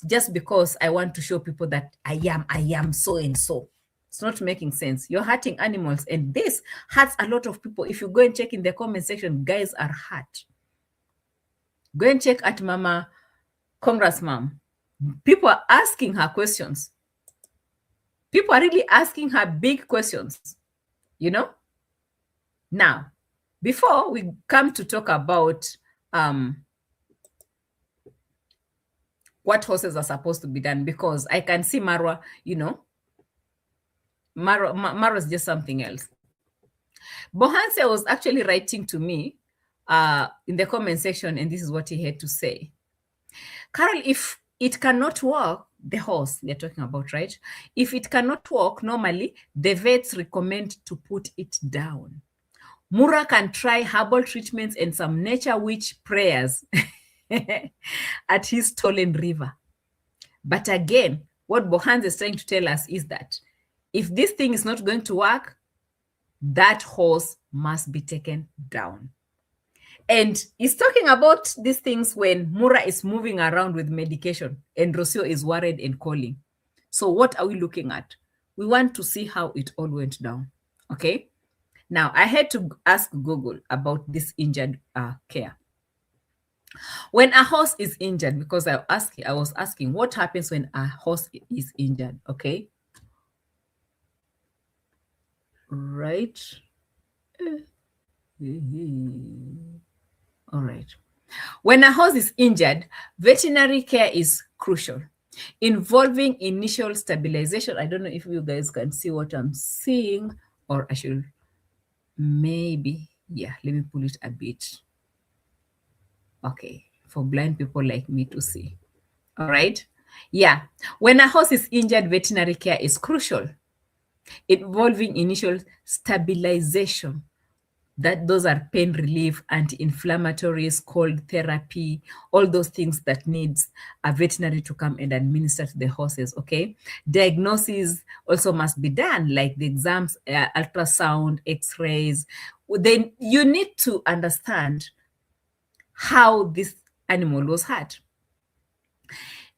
just because I want to show people that I am so and so. It's not making sense. You're hurting animals, and this hurts a lot of people. If you go and check in the comment section, guys are hurt. Go and check at Mama Congress Mom. People are asking her questions. People are really asking her big questions, Now, before we come to talk about what horses are supposed to be done, because I can see Marwa, Marwa is just something else. Bohanse was actually writing to me in the comment section, and this is what he had to say. Qarol, if it cannot work, the horse they're talking about, right? If it cannot work, normally the vets recommend to put it down. Mura can try herbal treatments and some nature witch prayers at his stolen river. But again, what Bohans is trying to tell us is that if this thing is not going to work, that horse must be taken down. And he's talking about these things when Mura is moving around with medication and Rocio is worried and calling. So what are we looking at? We want to see how it all went down. Okay. Now, I had to ask Google about this injured care. When a horse is injured, because I was asking what happens when a horse is injured, okay? Right. All right. When a horse is injured, veterinary care is crucial, involving initial stabilization. I don't know if you guys can see what I'm seeing, or I should maybe, yeah, let me pull it a bit. Okay, for blind people like me to see. All right. Yeah, when a horse is injured, veterinary care is crucial, involving initial stabilization. that those are pain relief, anti-inflammatories, cold therapy, all those things that needs a veterinary to come and administer to the horses, okay? Diagnosis also must be done, like the exams, ultrasound, x-rays. Then you need to understand how this animal was hurt.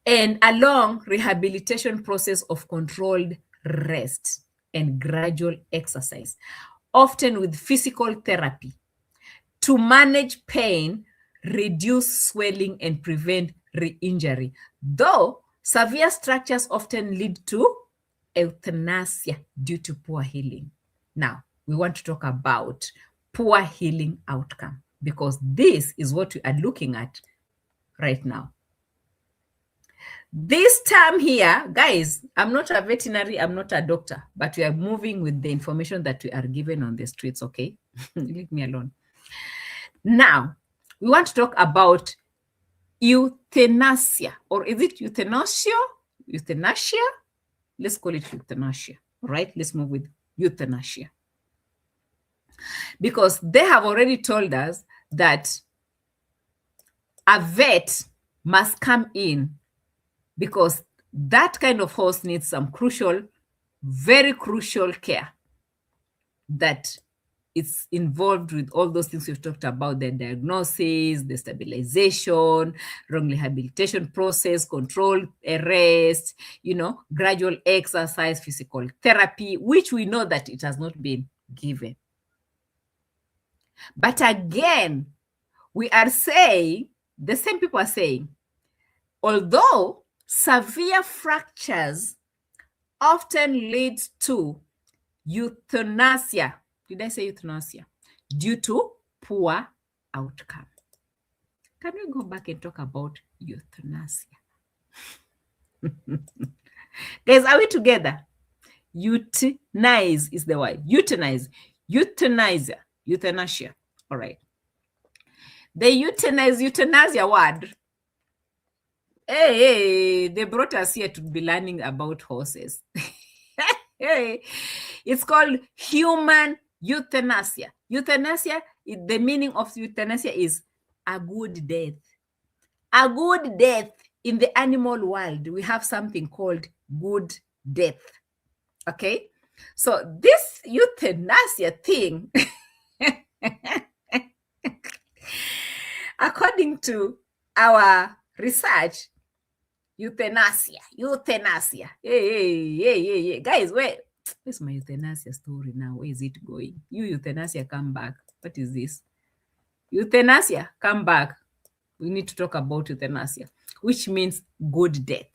And a long rehabilitation process of controlled rest and gradual exercise, often with physical therapy, to manage pain, reduce swelling, and prevent re-injury. Though severe structures often lead to euthanasia due to poor healing. Now, we want to talk about poor healing outcome, because this is what we are looking at right now. This term here, guys, I'm not a veterinary, I'm not a doctor, but we are moving with the information that we are given on the streets, okay? Leave me alone. Now, we want to talk about euthanasia, or is it euthanasia? Euthanasia? Let's call it euthanasia, all right? Let's move with euthanasia. Because they have already told us that a vet must come in, because that kind of horse needs some crucial, very crucial care that is involved with all those things we've talked about: the diagnosis, the stabilization, wrong rehabilitation process, controlled arrest, gradual exercise, physical therapy, which we know that it has not been given. But again, we are saying, the same people are saying, although severe fractures often lead to euthanasia. Did I say euthanasia? Due to poor outcome. Can we go back and talk about euthanasia? Guys, are we together? Euthanize is the word. Euthanize. Euthanize. Euthanasia. All right. The euthanasia word. Hey, they brought us here to be learning about horses. Hey, it's called human euthanasia. Euthanasia, the meaning of euthanasia is a good death. A good death. In the animal world, we have something called good death. Okay? So this euthanasia thing, according to our research, euthanasia. Hey. Guys, where's my euthanasia story now? Where is it going? You euthanasia, come back. What is this? Euthanasia, come back. We need to talk about euthanasia, which means good death.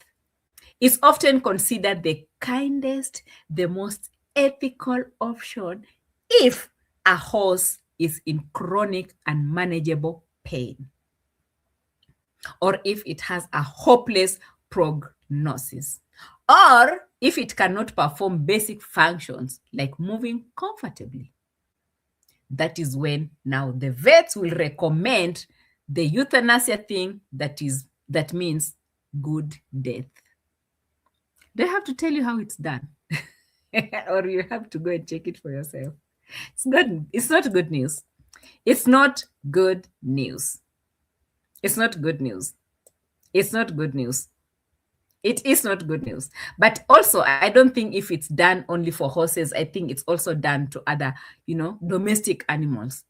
It's often considered the kindest, the most ethical option if a horse is in chronic and manageable pain, or if it has a hopeless prognosis, or if it cannot perform basic functions like moving comfortably. That is when now the vets will recommend the euthanasia thing, that means good death. Do I have to tell you how it's done? Or you have to go and check it for yourself? It's not good news. It's not good news. It's not good news. It's not good news. It is not good news. But also, I don't think if it's done only for horses, I think it's also done to other, domestic animals.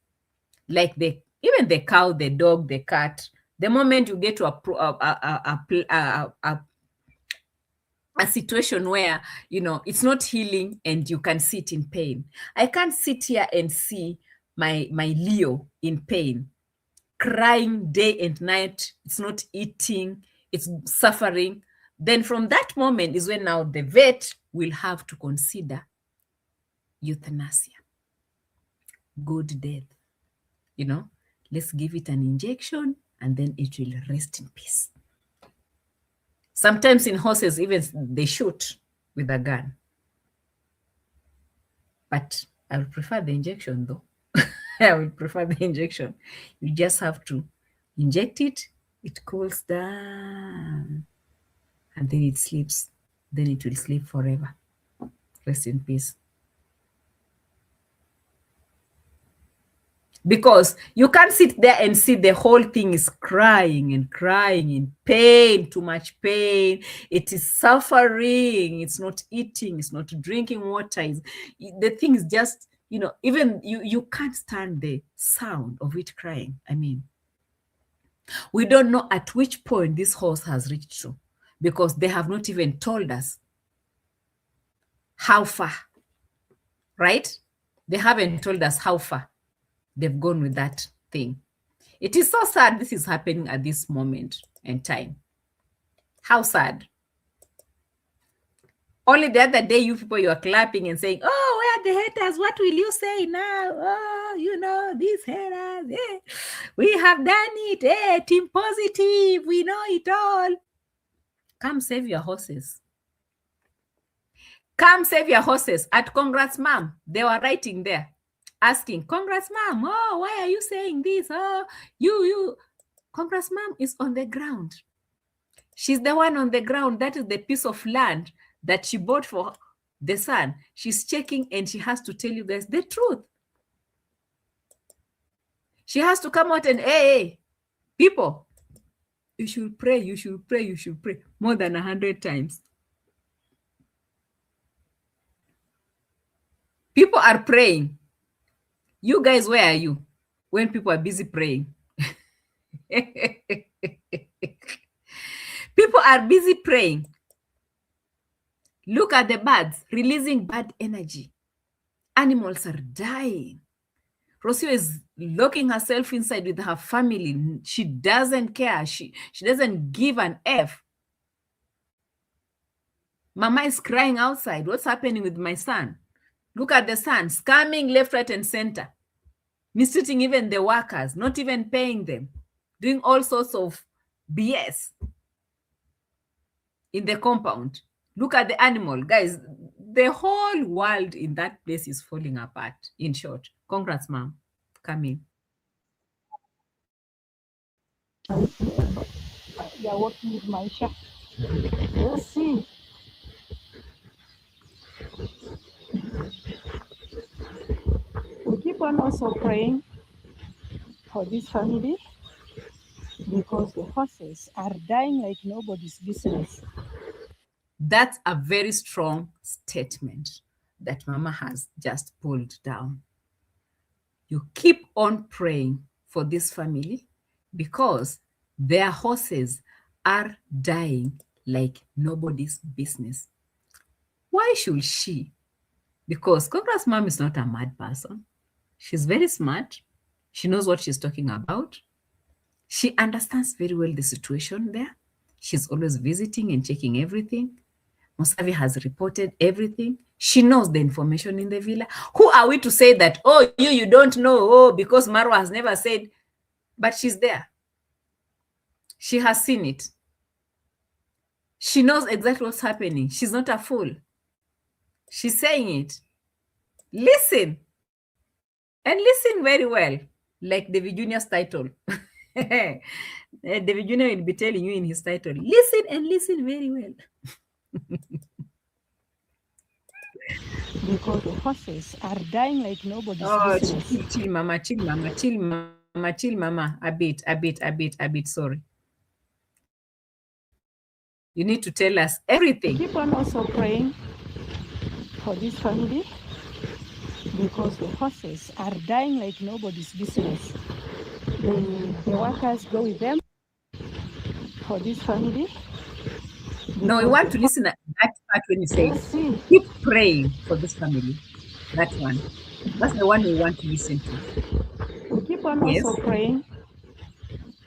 Like even the cow, the dog, the cat. The moment you get to a situation where, it's not healing and you can sit in pain. I can't sit here and see my Leo in pain, crying day and night. It's not eating, it's suffering. Then from that moment is when now the vet will have to consider euthanasia, good death. Let's give it an injection and then it will rest in peace. Sometimes in horses, even they shoot with a gun. But I would prefer the injection though. I would prefer the injection. You just have to inject it, it cools down, and then it sleeps. Then it will sleep forever. Rest in peace. Because you can't sit there and see the whole thing is crying and crying in pain, too much pain. It is suffering. It's not eating. It's not drinking water. The thing is just, even you can't stand the sound of it crying. I mean, we don't know at which point this horse has reached to, because they have not even told us how far, right? They haven't told us how far they've gone with that thing. It is so sad this is happening at this moment in time. How sad. Only the other day, you people, you are clapping and saying, oh, where are the haters? What will you say now? Oh, these haters. Yeah. We have done it. Team positive. We know it all. Come save your horses. Come save your horses. At Congrats Mom, they were writing there, asking, Congrats Mom, oh, why are you saying this? Oh, you. Congrats Mom is on the ground. She's the one on the ground. That is the piece of land that she bought for the son. She's checking and she has to tell you guys the truth. She has to come out and, hey, people, you should pray, you should pray, you should pray more than 100 times. People are praying. You guys, where are you when people are busy praying? People are busy praying. Look at the birds releasing bad energy. Animals are dying. Rocio is locking herself inside with her family. She doesn't care. She doesn't give an F. Mama is crying outside. What's happening with my son? Look at the son, scamming left, right, and center. Mistreating even the workers, not even paying them. Doing all sorts of BS in the compound. Look at the animal. Guys, the whole world in that place is falling apart, in short. Congrats, Mom. Come in. You're working with Maisha. Let's see. We keep on also praying for this family because the horses are dying like nobody's business. That's a very strong statement that Mama has just pulled down. You keep on praying for this family because their horses are dying like nobody's business. Why should she? Because Congrats Mom is not a mad person. She's very smart. She knows what she's talking about. She understands very well the situation there. She's always visiting and checking everything. Musavi has reported everything. She knows the information in the villa. Who are we to say that, oh, you don't know, oh, because Marwa has never said, but she's there. She has seen it. She knows exactly what's happening. She's not a fool. She's saying it. Listen. And listen very well, like David Jr.'s title. David Jr. will be telling you in his title, listen and listen very well. Because the horses are dying like nobody's business. Chill, Mama, chill, Mama, chill, Mama, chill, Mama. A bit, sorry. You need to tell us everything. Keep on also praying for this family because the horses are dying like nobody's business. The workers go with them for this family. No, we want to listen to that part when you say, keep praying for this family. That one. That's the one we want to listen to. We keep on also praying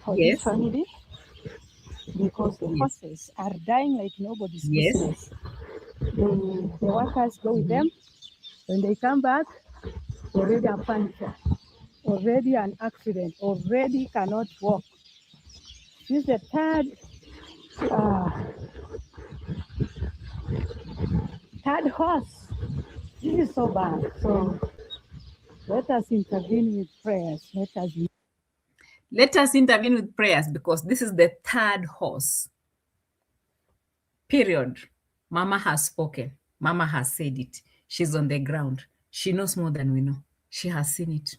for this family because the horses are dying like nobody's business. The workers go with them. When they come back, already a puncture, already an accident, already cannot walk. This is the third horse. This is so bad. So let us intervene with prayers. Let us intervene with prayers because this is the third horse. Period. Mama has spoken. Mama has said it. She's on the ground. She knows more than we know. She has seen it.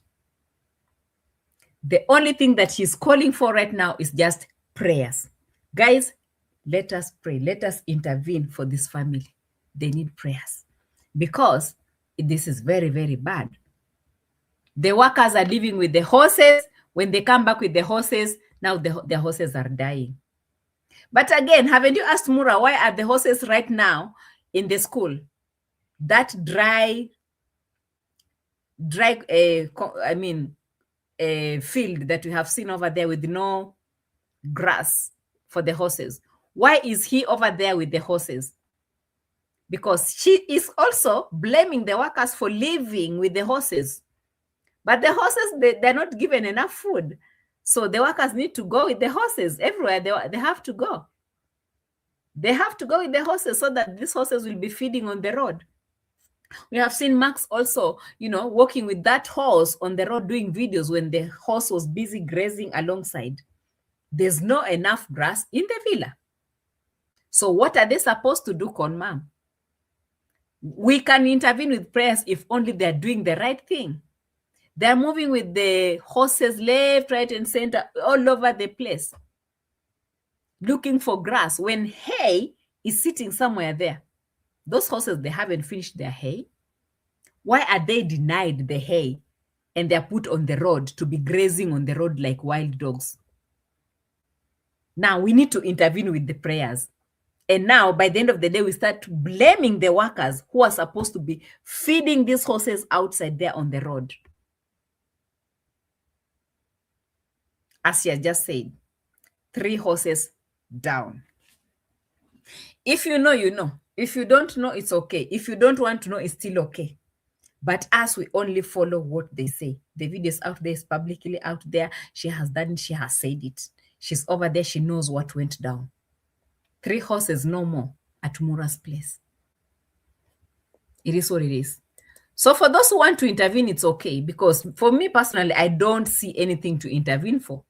The only thing that she's calling for right now is just prayers. Guys, let us pray. Let us intervene for this family. They need prayers because this is very, very bad. The workers are living with the horses. When they come back with the horses, now the horses are dying. But again, haven't you asked Mura, why are the horses right now in the school? That dry, field that we have seen over there with no grass for the horses. Why is he over there with the horses? Because she is also blaming the workers for living with the horses. But the horses, they're not given enough food. So the workers need to go with the horses everywhere they have to go. They have to go with the horses so that these horses will be feeding on the road. We have seen Max also, walking with that horse on the road doing videos when the horse was busy grazing alongside. There's not enough grass in the villa. So what are they supposed to do, Con Mom? We can intervene with prayers if only they're doing the right thing. They're moving with the horses left, right, and center all over the place, looking for grass when hay is sitting somewhere there. Those horses, they haven't finished their hay. Why are they denied the hay and they're put on the road to be grazing on the road like wild dogs? Now we need to intervene with the prayers. And now, by the end of the day, we start blaming the workers who are supposed to be feeding these horses outside there on the road. As she has just said, 3 horses down. If you know, you know. If you don't know, it's okay. If you don't want to know, it's still okay. But as we only follow what they say. The video is out there, it's publicly out there. She has done it, she has said it. She's over there, she knows what went down. 3 horses, no more, at Mura's place. It is what it is. So for those who want to intervene, it's okay. Because for me personally, I don't see anything to intervene for.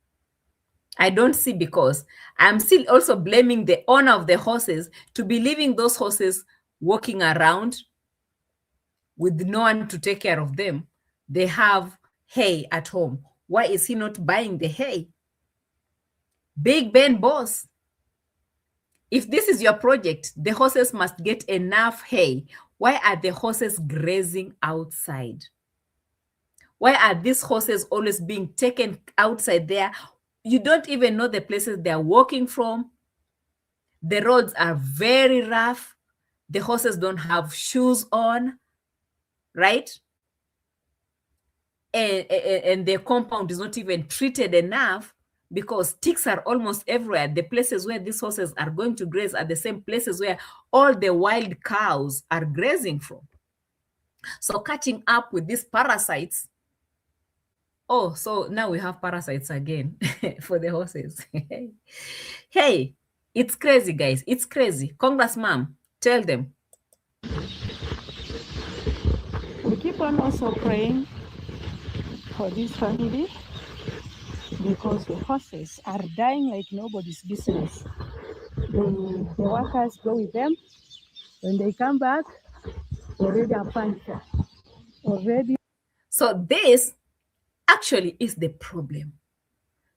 I don't see, because I'm still also blaming the owner of the horses to be leaving those horses walking around with no one to take care of them. They have hay at home. Why is he not buying the hay? Big Ben boss. If this is your project, the horses must get enough hay. Why are the horses grazing outside? Why are these horses always being taken outside there? You don't even know the places they're walking from. The roads are very rough. The horses don't have shoes on, right? And the compound is not even treated enough, because ticks are almost everywhere. The places where these horses are going to graze are the same places where all the wild cows are grazing from. So catching up with these parasites. Oh, so now we have parasites again for the horses. Hey, it's crazy, guys. It's crazy. Congress ma'am, tell them. We keep on also praying for this family, because the horses are dying like nobody's business. The workers go with them. When they come back, already are punctured. Already. So this actually is the problem.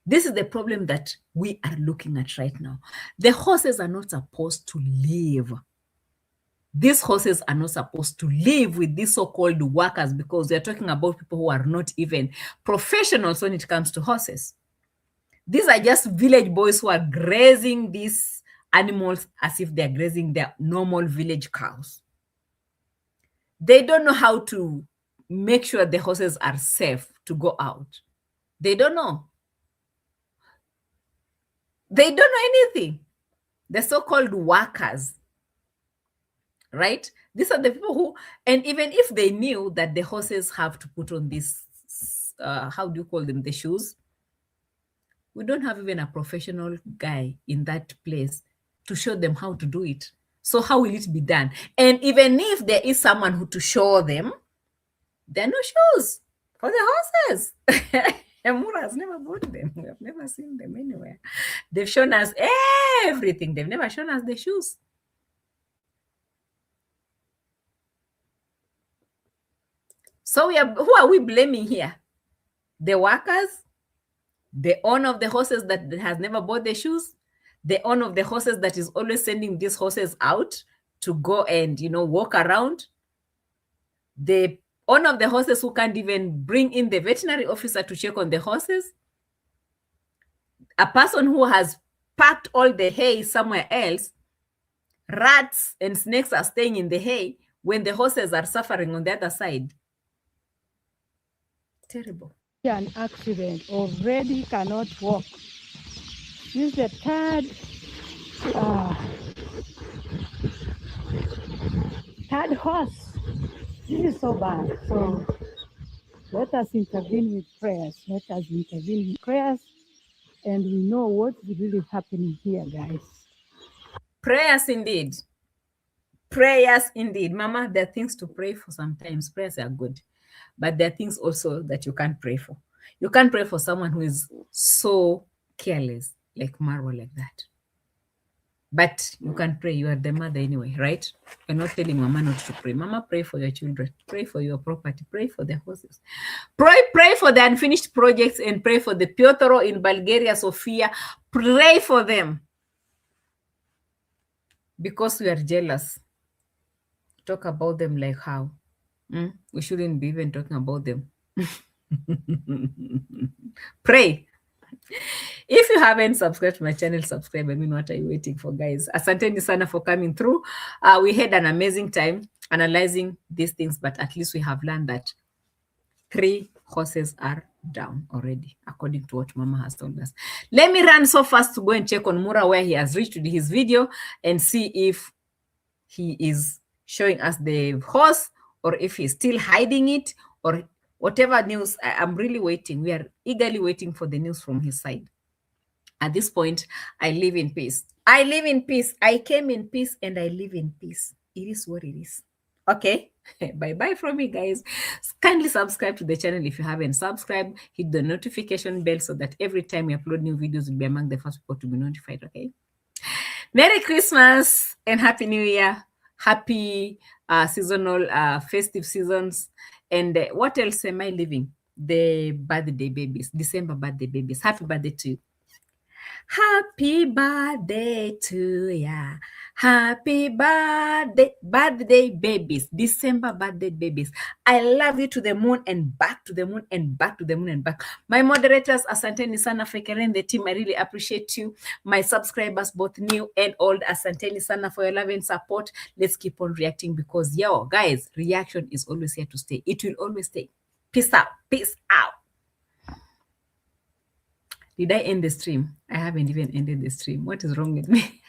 This is the problem that we are looking at right now. The horses are not supposed to live. These horses are not supposed to live with these so-called workers, because they're talking about people who are not even professionals when it comes to horses. These are just village boys who are grazing these animals as if they're grazing their normal village cows. They don't know how to make sure the horses are safe to go out. They don't know. They don't know anything. The so-called workers, right? These are the people who, and even if they knew that the horses have to put on this, how do you call them, the shoes? We don't have even a professional guy in that place to show them how to do it. So how will it be done? And even if there is someone who to show them, there are no shoes for the horses. Mura has never bought them. We have never seen them anywhere. They've shown us everything. They've never shown us the shoes. So who are we blaming here? The workers? The owner of the horses that has never bought the shoes, the owner of the horses that is always sending these horses out to go and, walk around, the owner of the horses who can't even bring in the veterinary officer to check on the horses, a person who has packed all the hay somewhere else, rats and snakes are staying in the hay when the horses are suffering on the other side. Terrible. An accident, already cannot walk. This is the third horse. This is so bad. So let us intervene with prayers. Let us intervene with prayers, and we know what's really happening here, guys. Prayers indeed. Prayers indeed. Mama, there are things to pray for sometimes. Prayers are good. But there are things also that you can't pray for. You can't pray for someone who is so careless, like Marwa, like that. But you can pray. You are the mother anyway, right? You're not telling Mama not to pray. Mama, pray for your children. Pray for your property. Pray for the horses. Pray for the unfinished projects, and pray for the Piotr in Bulgaria, Sofia. Pray for them. Because we are jealous. Talk about them like how? We shouldn't be even talking about them. Pray. If you haven't subscribed to my channel, subscribe. I mean, what are you waiting for, guys? Asanteni sana for coming through. We had an amazing time analyzing these things, but at least we have learned that 3 horses are down already, according to what Mama has told us. Let me run so fast to go and check on Mura where he has reached with his video and see if he is showing us the horse or if he's still hiding it or whatever news. I'm really waiting. We are eagerly waiting for the news from his side. At this point, I live in peace. I live in peace. I came in peace and I live in peace. It is what it is. Okay. Bye-bye from me, guys. Kindly subscribe to the channel if you haven't subscribed. Hit the notification bell so that every time we upload new videos, you'll be among the first people to be notified, okay? Merry Christmas and Happy New Year. Happy seasonal festive seasons. And what else am I leaving? The birthday babies, December birthday babies. Happy birthday to you. Happy birthday to ya. Happy birthday babies. December birthday babies. I love you to the moon and back to the moon and back to the moon and back. My moderators, asanteni sana Fekeren, the team, I really appreciate you. My subscribers, both new and old, asanteni sana for your love and support. Let's keep on reacting because, yo, guys, reaction is always here to stay. It will always stay. Peace out. Peace out. Did I end the stream? I haven't even ended the stream. What is wrong with me?